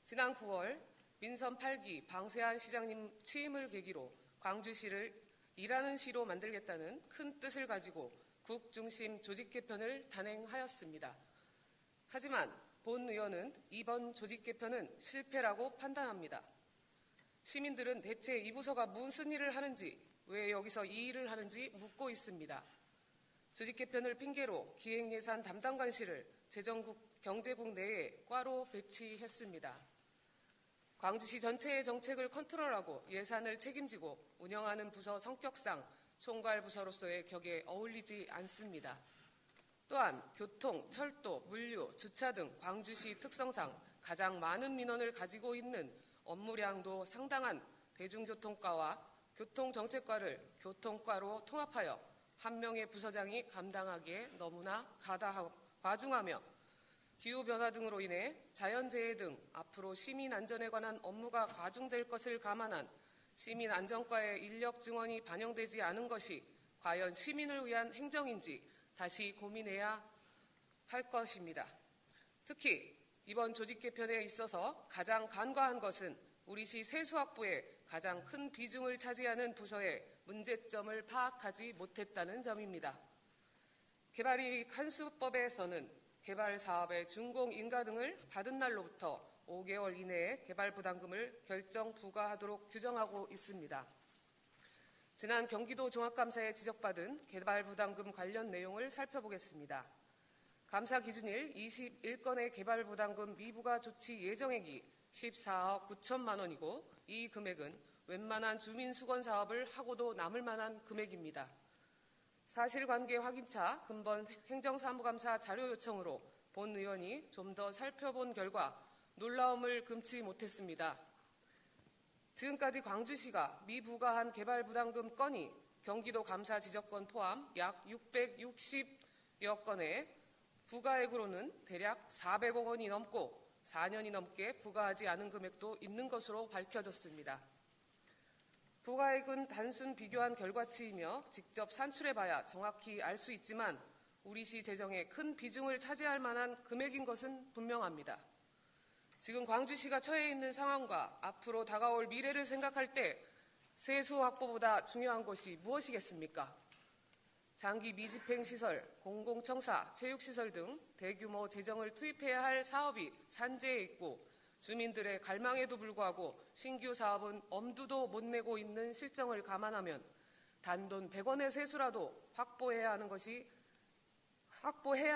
지난 9월 민선 8기 방세한 시장님 취임을 계기로 광주시를 일하는 시로 만들겠다는 큰 뜻을 가지고 국 중심 조직 개편을 단행하였습니다. 하지만 본 의원은 이번 조직 개편은 실패라고 판단합니다. 시민들은 대체 이 부서가 무슨 일을 하는지, 왜 여기서 이 일을 하는지 묻고 있습니다. 조직 개편을 핑계로 기획예산 담당관실을 재정국 경제국 내에 과로 배치했습니다. 광주시 전체의 정책을 컨트롤하고 예산을 책임지고 운영하는 부서 성격상 총괄 부서로서의 격에 어울리지 않습니다. 또한 교통, 철도, 물류, 주차 등 광주시 특성상 가장 많은 민원을 가지고 있는 업무량도 상당한 대중교통과와 교통정책과를 교통과로 통합하여 한 명의 부서장이 감당하기에 너무나 과중하며 기후변화 등으로 인해 자연재해 등 앞으로 시민 안전에 관한 업무가 과중될 것을 감안한 시민안전과의 인력 증원이 반영되지 않은 것이 과연 시민을 위한 행정인지 다시 고민해야 할 것입니다. 특히 이번 조직 개편에 있어서 가장 간과한 것은 우리시 세수확보에 가장 큰 비중을 차지하는 부서의 문제점을 파악하지 못했다는 점입니다. 개발이익 환수법에서는 개발 사업의 준공 인가 등을 받은 날로부터 5개월 이내에 개발 부담금을 결정 부과하도록 규정하고 있습니다. 지난 경기도 종합감사에 지적받은 개발 부담금 관련 내용을 살펴보겠습니다. 감사 기준일 21건의 개발 부담금 미부과 조치 예정액이 14억 9천만 원이고 이 금액은 웬만한 주민 수건 사업을 하고도 남을 만한 금액입니다. 사실관계 확인차 근본 행정사무감사 자료 요청으로 본 의원이 좀 더 살펴본 결과 놀라움을 금치 못했습니다. 지금까지 광주시가 미부과한 개발 부담금 건이 경기도 감사 지적건 포함 약 660여 건에 부가액으로는 대략 400억 원이 넘고 4년이 넘게 부과하지 않은 금액도 있는 것으로 밝혀졌습니다. 부가액은 단순 비교한 결과치이며 직접 산출해봐야 정확히 알 수 있지만 우리시 재정에 큰 비중을 차지할 만한 금액인 것은 분명합니다. 지금 광주시가 처해 있는 상황과 앞으로 다가올 미래를 생각할 때 세수 확보보다 중요한 것이 무엇이겠습니까? 장기 미집행시설, 공공청사, 체육시설 등 대규모 재정을 투입해야 할 사업이 산재해 있고 주민들의 갈망에도 불구하고 신규 사업은 엄두도 못 내고 있는 실정을 감안하면 단돈 100원의 세수라도 확보해야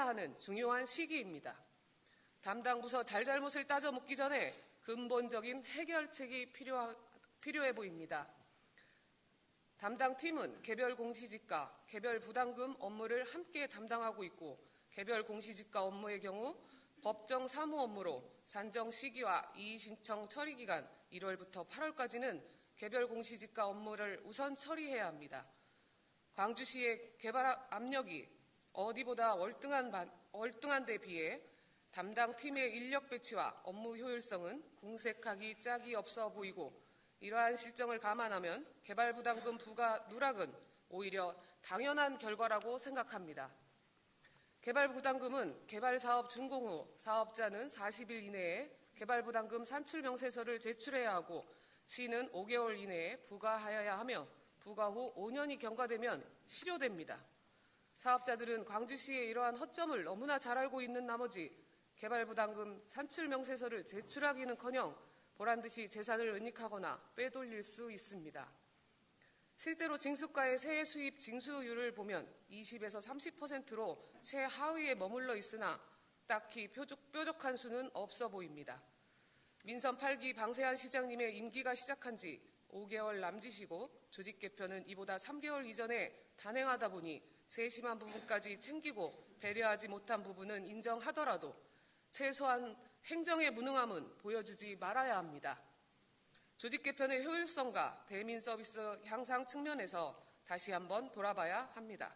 하는 중요한 시기입니다. 담당 부서 잘잘못을 따져 묻기 전에 근본적인 해결책이 필요해 보입니다. 담당 팀은 개별 공시지가, 개별 부담금 업무를 함께 담당하고 있고 개별 공시지가 업무의 경우 법정 사무 업무로 산정 시기와 이의 신청 처리 기간 1월부터 8월까지는 개별 공시지가 업무를 우선 처리해야 합니다. 광주시의 개발 압력이 어디보다 월등한 데 비해 담당 팀의 인력 배치와 업무 효율성은 궁색하기 짝이 없어 보이고 이러한 실정을 감안하면 개발 부담금 부과 누락은 오히려 당연한 결과라고 생각합니다. 개발 부담금은 개발 사업 준공 후 사업자는 40일 이내에 개발 부담금 산출 명세서를 제출해야 하고 시는 5개월 이내에 부과하여야 하며 부과 후 5년이 경과되면 실효됩니다. 사업자들은 광주시의 이러한 허점을 너무나 잘 알고 있는 나머지 개발 부담금 산출 명세서를 제출하기는커녕 보란듯이 재산을 은닉하거나 빼돌릴 수 있습니다. 실제로 징수과의 세해 수입 징수율을 보면 20에서 30%로 최하위에 머물러 있으나 딱히 뾰족한 수는 없어 보입니다. 민선 8기 방세한 시장님의 임기가 시작한 지 5개월 남짓이고 조직 개편은 이보다 3개월 이전에 단행하다 보니 세심한 부분까지 챙기고 배려하지 못한 부분은 인정하더라도 최소한 행정의 무능함은 보여주지 말아야 합니다. 조직 개편의 효율성과 대민 서비스 향상 측면에서 다시 한번 돌아봐야 합니다.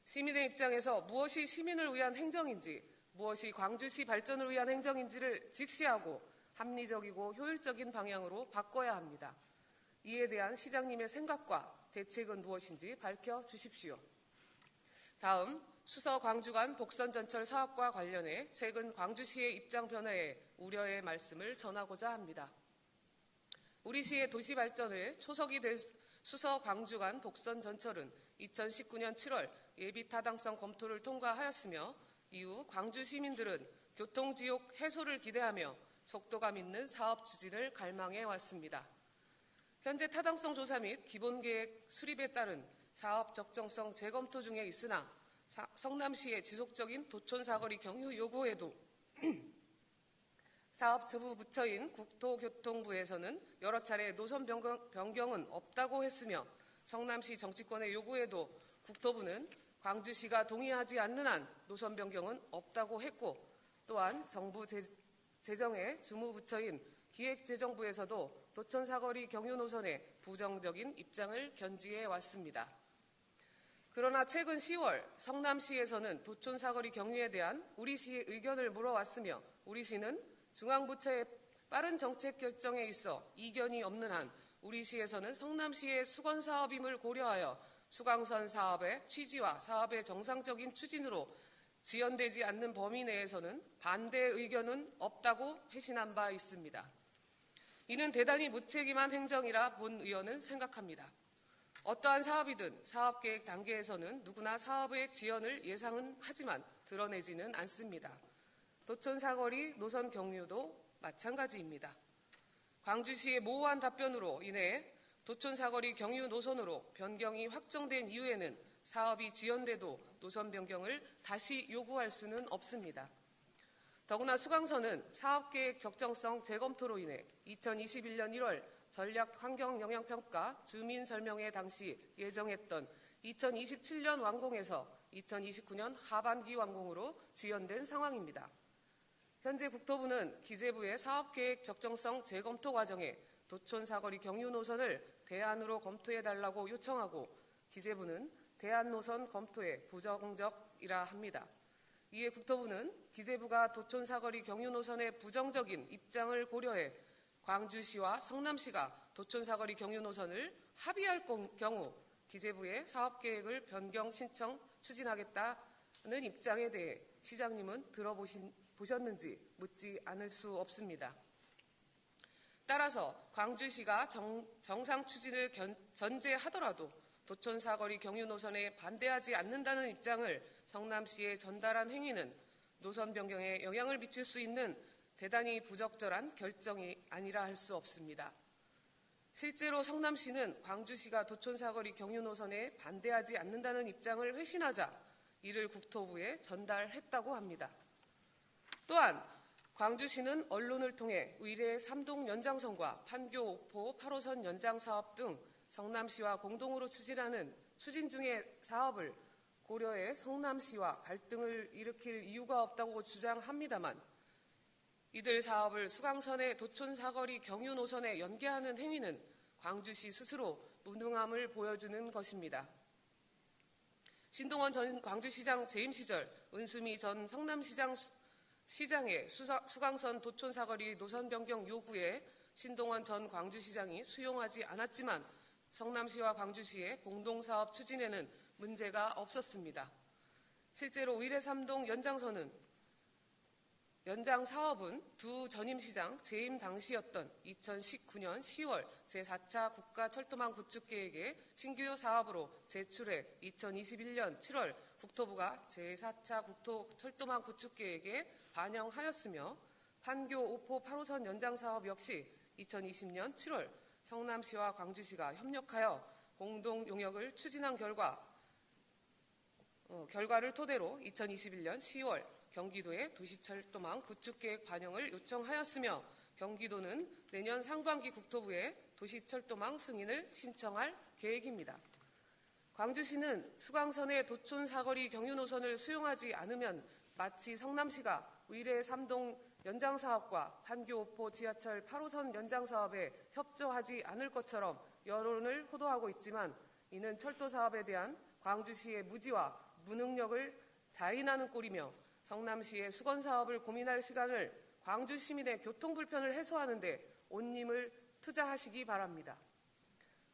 시민의 입장에서 무엇이 시민을 위한 행정인지, 무엇이 광주시 발전을 위한 행정인지를 직시하고 합리적이고 효율적인 방향으로 바꿔야 합니다. 이에 대한 시장님의 생각과 대책은 무엇인지 밝혀주십시오. 다음, 수서 광주 간 복선 전철 사업과 관련해 최근 광주시의 입장 변화에 우려의 말씀을 전하고자 합니다. 우리 시의 도시 발전에 초석이 될 수서 광주 간 복선 전철은 2019년 7월 예비 타당성 검토를 통과하였으며 이후 광주 시민들은 교통지옥 해소를 기대하며 속도감 있는 사업 추진을 갈망해 왔습니다. 현재 타당성 조사 및 기본계획 수립에 따른 사업 적정성 재검토 중에 있으나 성남시의 지속적인 도촌 사거리 경유 요구에도 사업 주부 부처인 국토교통부에서는 여러 차례 노선 변경은 없다고 했으며 성남시 정치권의 요구에도 국토부는 광주시가 동의하지 않는 한 노선 변경은 없다고 했고 또한 정부 재정의 주무부처인 기획재정부에서도 도촌 사거리 경유 노선에 부정적인 입장을 견지해 왔습니다. 그러나 최근 10월 성남시에서는 도촌 사거리 경유에 대한 우리시의 의견을 물어왔으며 우리시는 중앙부처의 빠른 정책 결정에 있어 이견이 없는 한 우리시에서는 성남시의 수건사업임을 고려하여 수강선 사업의 취지와 사업의 정상적인 추진으로 지연되지 않는 범위 내에서는 반대 의견은 없다고 회신한 바 있습니다. 이는 대단히 무책임한 행정이라 본 의원은 생각합니다. 어떠한 사업이든 사업계획 단계에서는 누구나 사업의 지연을 예상은 하지만 드러내지는 않습니다. 도촌 사거리 노선 경유도 마찬가지입니다. 광주시의 모호한 답변으로 인해 도촌 사거리 경유 노선으로 변경이 확정된 이후에는 사업이 지연돼도 노선 변경을 다시 요구할 수는 없습니다. 더구나 수강선은 사업계획 적정성 재검토로 인해 2021년 1월 전략환경영향평가 주민설명회 당시 예정했던 2027년 완공에서 2029년 하반기 완공으로 지연된 상황입니다. 현재 국토부는 기재부의 사업계획 적정성 재검토 과정에 도촌 사거리 경유 노선을 대안으로 검토해달라고 요청하고 기재부는 대안 노선 검토에 부정적이라 합니다. 이에 국토부는 기재부가 도촌 사거리 경유 노선의 부정적인 입장을 고려해 광주시와 성남시가 도촌 사거리 경유 노선을 합의할 경우 기재부의 사업계획을 변경 신청 추진하겠다는 입장에 대해 시장님은 들어보셨는지 묻지 않을 수 없습니다. 따라서 광주시가 정상 추진을 전제하더라도 도촌 사거리 경유 노선에 반대하지 않는다는 입장을 성남시에 전달한 행위는 노선 변경에 영향을 미칠 수 있는 대단히 부적절한 결정이 아니라 할 수 없습니다. 실제로 성남시는 광주시가 도촌 사거리 경유 노선에 반대하지 않는다는 입장을 회신하자 이를 국토부에 전달했다고 합니다. 또한 광주시는 언론을 통해 의뢰 3동 연장선과 판교 5포 8호선 연장 사업 등 성남시와 공동으로 추진 중의 사업을 고려해 성남시와 갈등을 일으킬 이유가 없다고 주장합니다만 이들 사업을 수강선의 도촌 사거리 경유 노선에 연계하는 행위는 광주시 스스로 무능함을 보여주는 것입니다. 신동원 전 광주시장 재임 시절 은수미 전 성남시장의 수강선 도촌 사거리 노선 변경 요구에 신동원 전 광주시장이 수용하지 않았지만 성남시와 광주시의 공동사업 추진에는 문제가 없었습니다. 실제로 의뢰 3동 연장 사업은 두 전임시장 재임 당시였던 2019년 10월 제4차 국가철도망 구축계획의 신규 사업으로 제출해 2021년 7월 국토부가 제4차 국토철도망 구축계획에 반영하였으며 판교 5포 8호선 연장 사업 역시 2020년 7월 성남시와 광주시가 협력하여 공동 용역을 추진한 결과를 토대로 2021년 10월 경기도에 도시철도망 구축계획 반영을 요청하였으며 경기도는 내년 상반기 국토부에 도시철도망 승인을 신청할 계획입니다. 광주시는 수강선의 도촌 사거리 경유 노선을 수용하지 않으면 마치 성남시가 의뢰 3동 연장 사업과 판교 5포 지하철 8호선 연장 사업에 협조하지 않을 것처럼 여론을 호도하고 있지만 이는 철도 사업에 대한 광주시의 무지와 무능력을 자인하는 꼴이며 성남시의 수건 사업을 고민할 시간을 광주 시민의 교통 불편을 해소하는 데 온 힘을 투자하시기 바랍니다.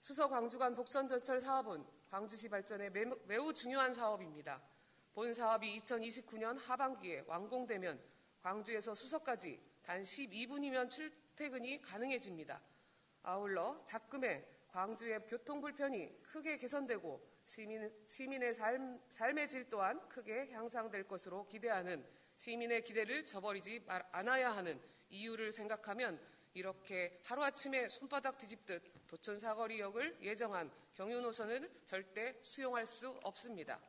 수서 광주 간 복선 전철 사업은 광주시 발전에 매우 중요한 사업입니다. 본 사업이 2029년 하반기에 완공되면 광주에서 수서까지 단 12분이면 출퇴근이 가능해집니다. 아울러 작금에 광주의 교통 불편이 크게 개선되고 시민의 삶의 질 또한 크게 향상될 것으로 기대하는 시민의 기대를 저버리지 않아야 하는 이유를 생각하면 이렇게 하루아침에 손바닥 뒤집듯 도촌 사거리역을 예정한 경유 노선을 절대 수용할 수 없습니다.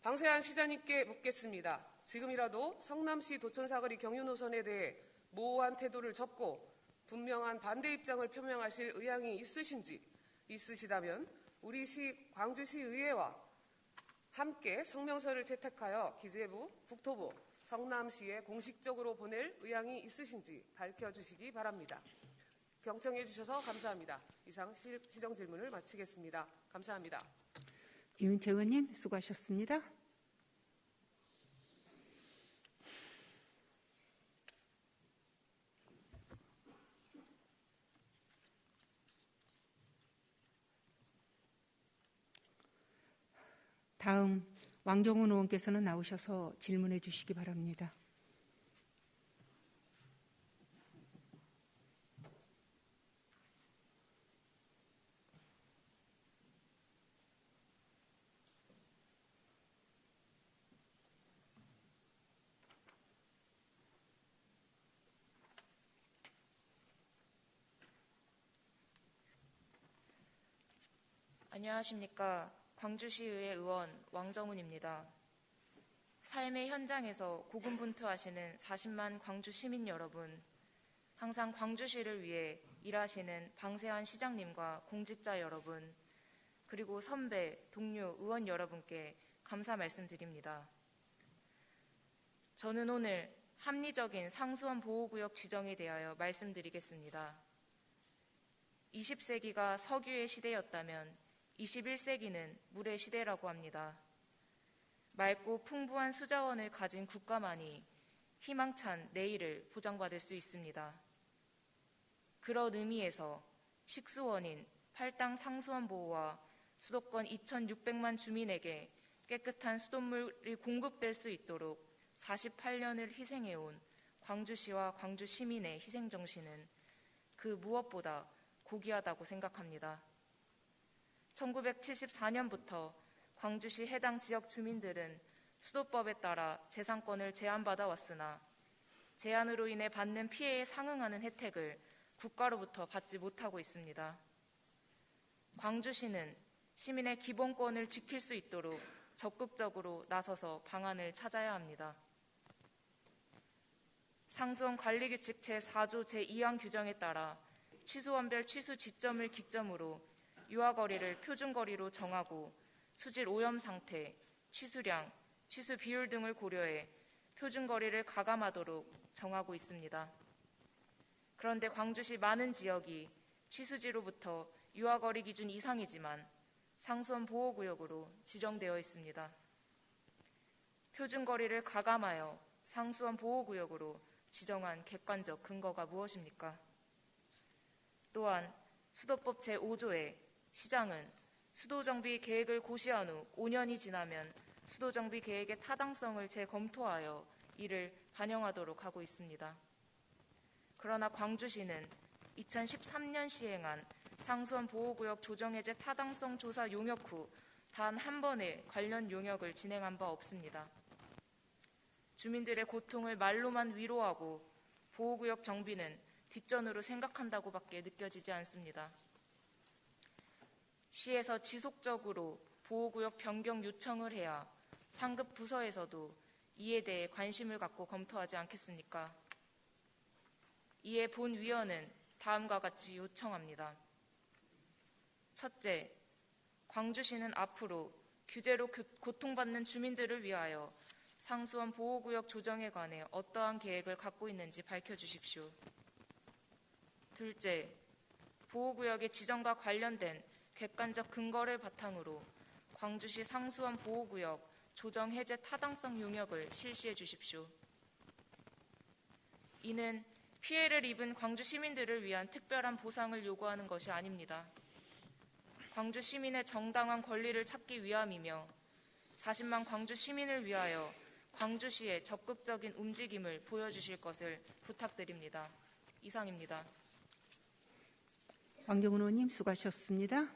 방세한 시장님께 묻겠습니다. 지금이라도 성남시 도촌 사거리 경유 노선에 대해 모호한 태도를 접고 분명한 반대 입장을 표명하실 의향이 있으시다면 우리 광주시 의회와 함께 성명서를 채택하여 기재부, 국토부, 성남시에 공식적으로 보낼 의향이 있으신지 밝혀주시기 바랍니다. 경청해 주셔서 감사합니다. 이상 시정 질문을 마치겠습니다. 감사합니다. 이은채 의원님 수고하셨습니다. 다음 왕정훈 의원께서는 나오셔서 질문해 주시기 바랍니다. 안녕하십니까. 광주시의회 의원 왕정훈입니다. 삶의 현장에서 고군분투하시는 40만 광주 시민 여러분, 항상 광주시를 위해 일하시는 방세환 시장님과 공직자 여러분, 그리고 선배, 동료, 의원 여러분께 감사 말씀드립니다. 저는 오늘 합리적인 상수원 보호구역 지정에 대하여 말씀드리겠습니다. 20세기가 석유의 시대였다면 21세기는 물의 시대라고 합니다. 맑고 풍부한 수자원을 가진 국가만이 희망찬 내일을 보장받을 수 있습니다. 그런 의미에서 식수원인 팔당 상수원 보호와 수도권 2,600만 주민에게 깨끗한 수돗물이 공급될 수 있도록 48년을 희생해온 광주시와 광주 시민의 희생정신은 그 무엇보다 고귀하다고 생각합니다. 1974년부터 광주시 해당 지역 주민들은 수도법에 따라 재산권을 제한받아 왔으나 제한으로 인해 받는 피해에 상응하는 혜택을 국가로부터 받지 못하고 있습니다. 광주시는 시민의 기본권을 지킬 수 있도록 적극적으로 나서서 방안을 찾아야 합니다. 상수원 관리규칙 제4조 제2항 규정에 따라 취수원별 취수 지점을 기점으로 유아거리를 표준거리로 정하고 수질 오염 상태, 취수량, 취수 비율 등을 고려해 표준거리를 가감하도록 정하고 있습니다. 그런데 광주시 많은 지역이 취수지로부터 유아거리 기준 이상이지만 상수원 보호구역으로 지정되어 있습니다. 표준거리를 가감하여 상수원 보호구역으로 지정한 객관적 근거가 무엇입니까? 또한 수도법 제5조에 시장은 수도정비 계획을 고시한 후 5년이 지나면 수도정비 계획의 타당성을 재검토하여 이를 반영하도록 하고 있습니다. 그러나 광주시는 2013년 시행한 상수원 보호구역 조정해제 타당성 조사 용역 후 단 한 번의 관련 용역을 진행한 바 없습니다. 주민들의 고통을 말로만 위로하고 보호구역 정비는 뒷전으로 생각한다고밖에 느껴지지 않습니다. 시에서 지속적으로 보호구역 변경 요청을 해야 상급 부서에서도 이에 대해 관심을 갖고 검토하지 않겠습니까? 이에 본위원은 다음과 같이 요청합니다. 첫째, 광주시는 앞으로 규제로 고통받는 주민들을 위하여 상수원 보호구역 조정에 관해 어떠한 계획을 갖고 있는지 밝혀주십시오. 둘째, 보호구역의 지정과 관련된 객관적 근거를 바탕으로 광주시 상수원 보호구역 조정 해제 타당성 용역을 실시해 주십시오. 이는 피해를 입은 광주 시민들을 위한 특별한 보상을 요구하는 것이 아닙니다. 광주 시민의 정당한 권리를 찾기 위함이며 40만 광주 시민을 위하여 광주시의 적극적인 움직임을 보여주실 것을 부탁드립니다. 이상입니다. 왕정훈 의원님 수고하셨습니다.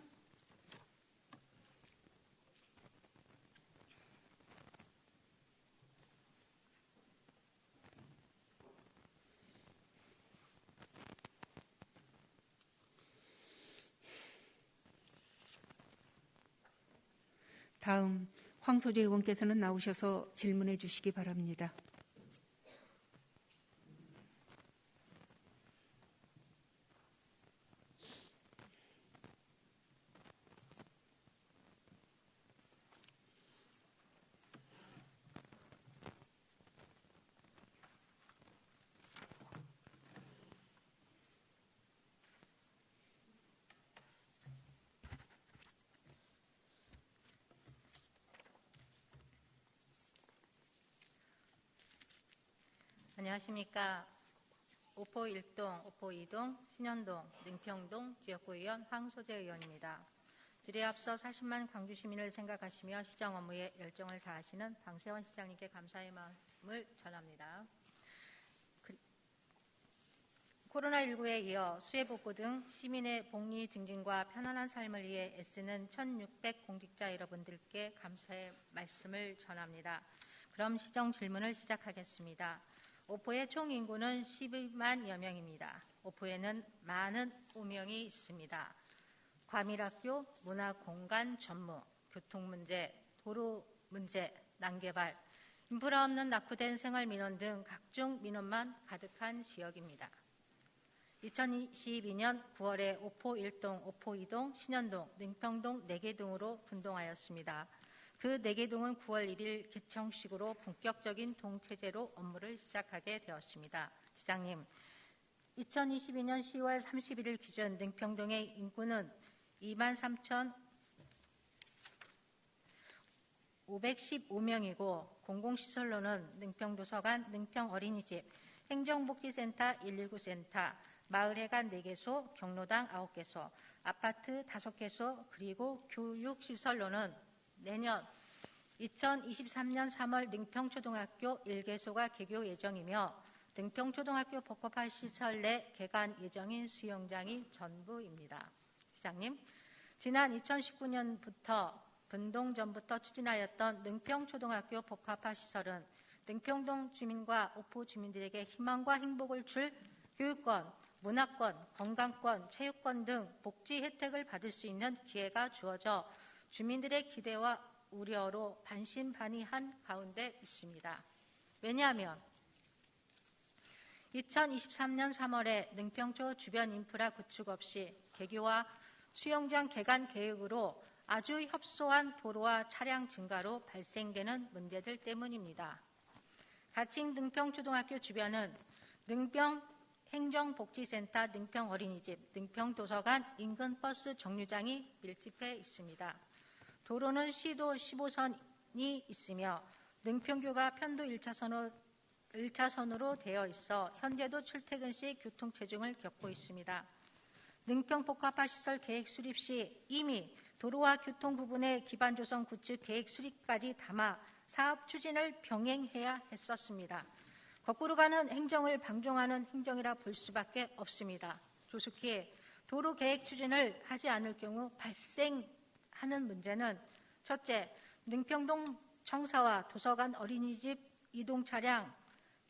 다음 황소재 의원께서는 나오셔서 질문해 주시기 바랍니다. 안녕하십니까. 오포 1동, 오포 2동, 신현동, 능평동 지역구의원 황소재 의원입니다. 주례 앞서 40만 광주 시민을 생각하시며 시정 업무에 열정을 다하시는 방세원 시장님께 감사의 마음을 전합니다. 코로나19에 이어 수해복구 등 시민의 복리 증진과 편안한 삶을 위해 애쓰는 1600 공직자 여러분들께 감사의 말씀을 전합니다. 그럼 시정 질문을 시작하겠습니다. 오포의 총 인구는 12만여 명입니다. 오포에는 많은 오명이 있습니다. 과밀학교, 문화공간 전무, 교통문제, 도로 문제, 난개발, 인프라 없는 낙후된 생활민원 등 각종 민원만 가득한 지역입니다. 2022년 9월에 오포 1동, 오포 2동, 신현동, 능평동 4개 동으로 분동하였습니다. 그 4개 동은 9월 1일 개청식으로 본격적인 동체제로 업무를 시작하게 되었습니다. 시장님, 2022년 10월 31일 기준 능평동의 인구는 23,515명이고 공공시설로는 능평도서관, 능평어린이집, 행정복지센터 119센터, 마을회관 4개소, 경로당 9개소, 아파트 5개소, 그리고 교육시설로는 내년 2023년 3월 능평초등학교 1개소가 개교 예정이며 능평초등학교 복합시설 내 개관 예정인 수영장이 전부입니다. 시장님, 지난 2019년부터 분동 전부터 추진하였던 능평초등학교 복합시설은 능평동 주민과 오포 주민들에게 희망과 행복을 줄 교육권, 문화권, 건강권, 체육권 등 복지 혜택을 받을 수 있는 기회가 주어져 주민들의 기대와 우려로 반신반의한 가운데 있습니다. 왜냐하면 2023년 3월에 능평초 주변 인프라 구축 없이 개교와 수영장 개관 계획으로 아주 협소한 도로와 차량 증가로 발생되는 문제들 때문입니다. 가칭 능평초등학교 주변은 능평 행정복지센터, 능평어린이집, 능평도서관, 인근 버스 정류장이 밀집해 있습니다. 도로는 시도 15선이 있으며 능평교가 편도 1차선으로 되어 있어 현재도 출퇴근 시 교통체증을 겪고 있습니다. 능평복합화시설 계획 수립 시 이미 도로와 교통 부분의 기반 조성 구축 계획 수립까지 담아 사업 추진을 병행해야 했었습니다. 거꾸로 가는 행정을 방종하는 행정이라 볼 수밖에 없습니다. 조속히 도로 계획 추진을 하지 않을 경우 발생하는 문제는 첫째, 능평동 청사와 도서관 어린이집 이동 차량,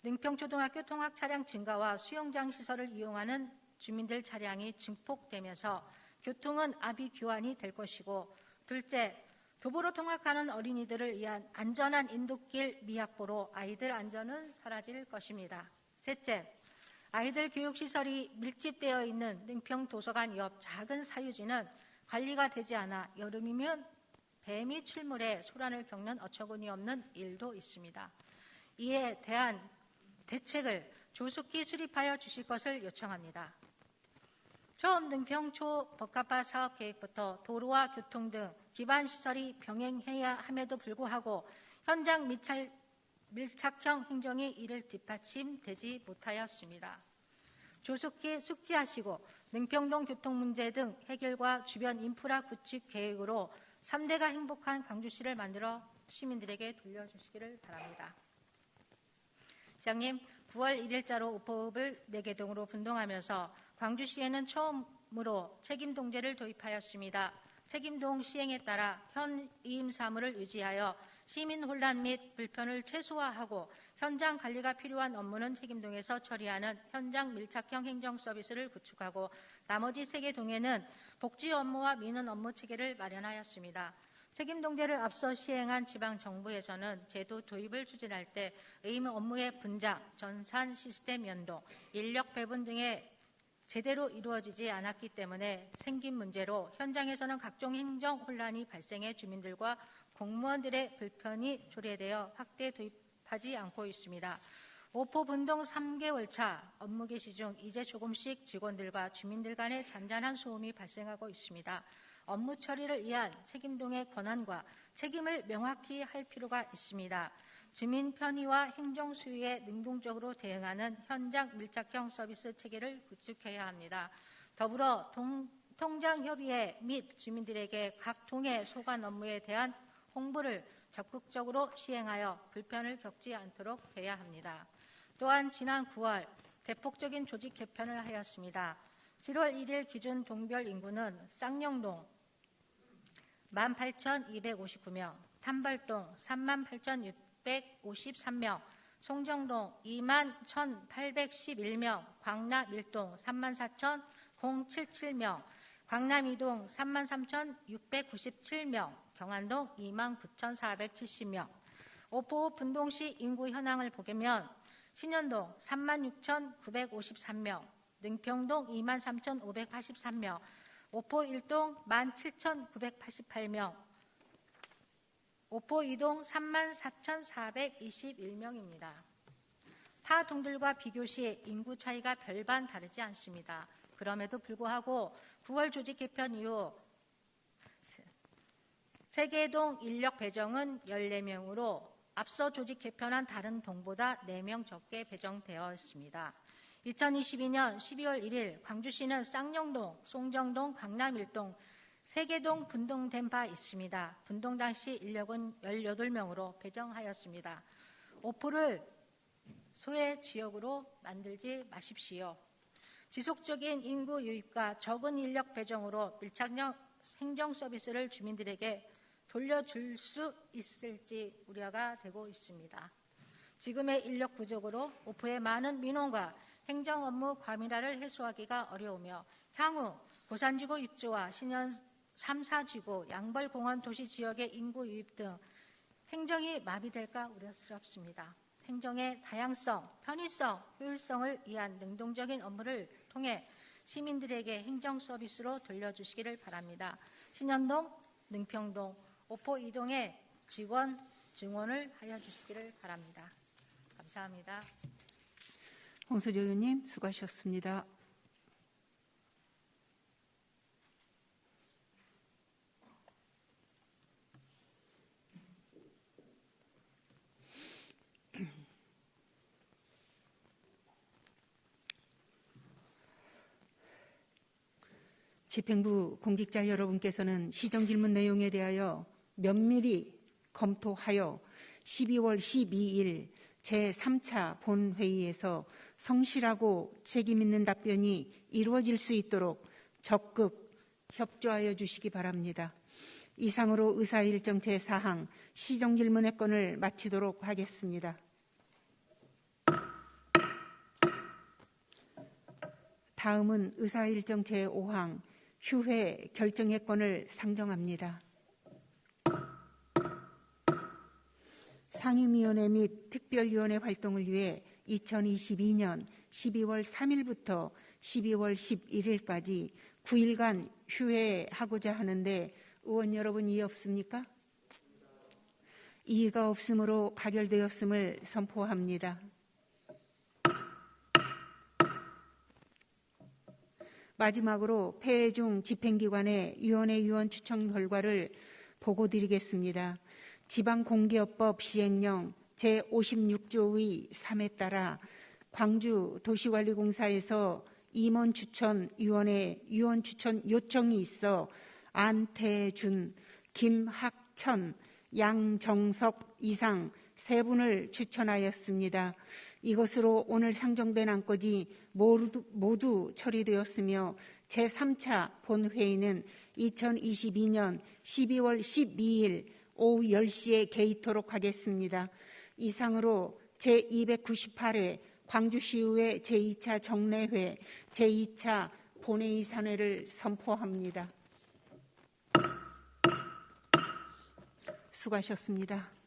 능평초등학교 통학 차량 증가와 수영장 시설을 이용하는 주민들 차량이 증폭되면서 교통은 아비규환이 될 것이고, 둘째, 도보로 통학하는 어린이들을 위한 안전한 인도길 미확보로 아이들 안전은 사라질 것입니다. 셋째, 아이들 교육시설이 밀집되어 있는 능평도서관 옆 작은 사유지는 관리가 되지 않아 여름이면 뱀이 출몰해 소란을 겪는 어처구니 없는 일도 있습니다. 이에 대한 대책을 조속히 수립하여 주실 것을 요청합니다. 처음 능평초 복합화 사업 계획부터 도로와 교통 등 기반 시설이 병행해야 함에도 불구하고 현장 밀착형 행정이 이를 뒷받침되지 못하였습니다. 조속히 숙지하시고 능평동 교통 문제 등 해결과 주변 인프라 구축 계획으로 3대가 행복한 광주시를 만들어 시민들에게 돌려주시기를 바랍니다. 시장님, 9월 1일자로 오포읍을 4개 동으로 분동하면서 광주시에는 처음으로 책임동제를 도입하였습니다. 책임동 시행에 따라 현 이임 사무를 유지하여 시민 혼란 및 불편을 최소화하고 현장 관리가 필요한 업무는 책임동에서 처리하는 현장 밀착형 행정 서비스를 구축하고 나머지 3개 동에는 복지 업무와 민원 업무 체계를 마련하였습니다. 책임동제를 앞서 시행한 지방정부에서는 제도 도입을 추진할 때 의무 업무의 분장, 전산 시스템 연동, 인력 배분 등의 제대로 이루어지지 않았기 때문에 생긴 문제로 현장에서는 각종 행정 혼란이 발생해 주민들과 공무원들의 불편이 초래되어 확대 도입하지 않고 있습니다. 오포 분동 3개월 차 업무 개시 중 이제 조금씩 직원들과 주민들 간의 잔잔한 소음이 발생하고 있습니다. 업무 처리를 위한 책임동의 권한과 책임을 명확히 할 필요가 있습니다. 주민 편의와 행정 수위에 능동적으로 대응하는 현장 밀착형 서비스 체계를 구축해야 합니다. 더불어 통장협의회 및 주민들에게 각 동의 소관 업무에 대한 홍보를 적극적으로 시행하여 불편을 겪지 않도록 해야 합니다. 또한 지난 9월 대폭적인 조직 개편을 하였습니다. 7월 1일 기준 동별 인구는 쌍용동 18,259명, 탐발동 38,653명, 송정동 21,811명, 광남 1동 34,077명, 광남 2동 33,697명, 경안동 29,470명. 오포 분동시 인구 현황을 보면 신현동 36,953명, 능평동 23,583명, 오포 1동 17,988명, 오포 2동 34,421명입니다. 타 동들과 비교시 인구 차이가 별반 다르지 않습니다. 그럼에도 불구하고 9월 조직 개편 이후 세계동 인력 배정은 14명으로 앞서 조직 개편한 다른 동보다 4명 적게 배정되어 있습니다. 2022년 12월 1일 광주시는 쌍용동, 송정동, 강남 1동, 세계동 분동된 바 있습니다. 분동 당시 인력은 18명으로 배정하였습니다. 오포를 소외 지역으로 만들지 마십시오. 지속적인 인구 유입과 적은 인력 배정으로 밀착형 행정 서비스를 주민들에게 돌려줄 수 있을지 우려가 되고 있습니다. 지금의 인력 부족으로 오포의 많은 민원과 행정 업무 과밀화를 해소하기가 어려우며 향후 고산지구 입주와 신현 3, 4지구, 양벌공원 도시 지역의 인구 유입 등 행정이 마비될까 우려스럽습니다. 행정의 다양성, 편의성, 효율성을 위한 능동적인 업무를 통해 시민들에게 행정 서비스로 돌려주시기를 바랍니다. 신현동, 능평동, 오포 2동의 직원 증원을 하여 주시기를 바랍니다. 감사합니다. 홍수조 의원님 수고하셨습니다. 집행부 공직자 여러분께서는 시정질문 내용에 대하여 면밀히 검토하여 12월 12일 제3차 본회의에서 성실하고 책임있는 답변이 이루어질 수 있도록 적극 협조하여 주시기 바랍니다. 이상으로 의사일정 제4항 시정질문의 건을 마치도록 하겠습니다. 다음은 의사일정 제5항 휴회 결정의 건을 상정합니다. 상임위원회 및 특별위원회 활동을 위해 2022년 12월 3일부터 12월 11일까지 9일간 휴회하고자 하는데 의원 여러분 이의 없습니까? 이의가 없으므로 가결되었음을 선포합니다. 마지막으로 폐회 중 집행기관의 위원회 위원 추천 결과를 보고드리겠습니다. 지방공기업법 시행령 제56조의 3에 따라 광주도시관리공사에서 임원추천위원회 위원 추천 요청이 있어 안태준, 김학천, 양정석 이상 3분을 추천하였습니다. 이것으로 오늘 상정된 안건이 모두 처리되었으며 제3차 본회의는 2022년 12월 12일 오후 10시에 개의토록 하겠습니다. 이상으로 제298회 광주시의회 제2차 정례회 제2차 본회의 산회를 선포합니다. 수고하셨습니다.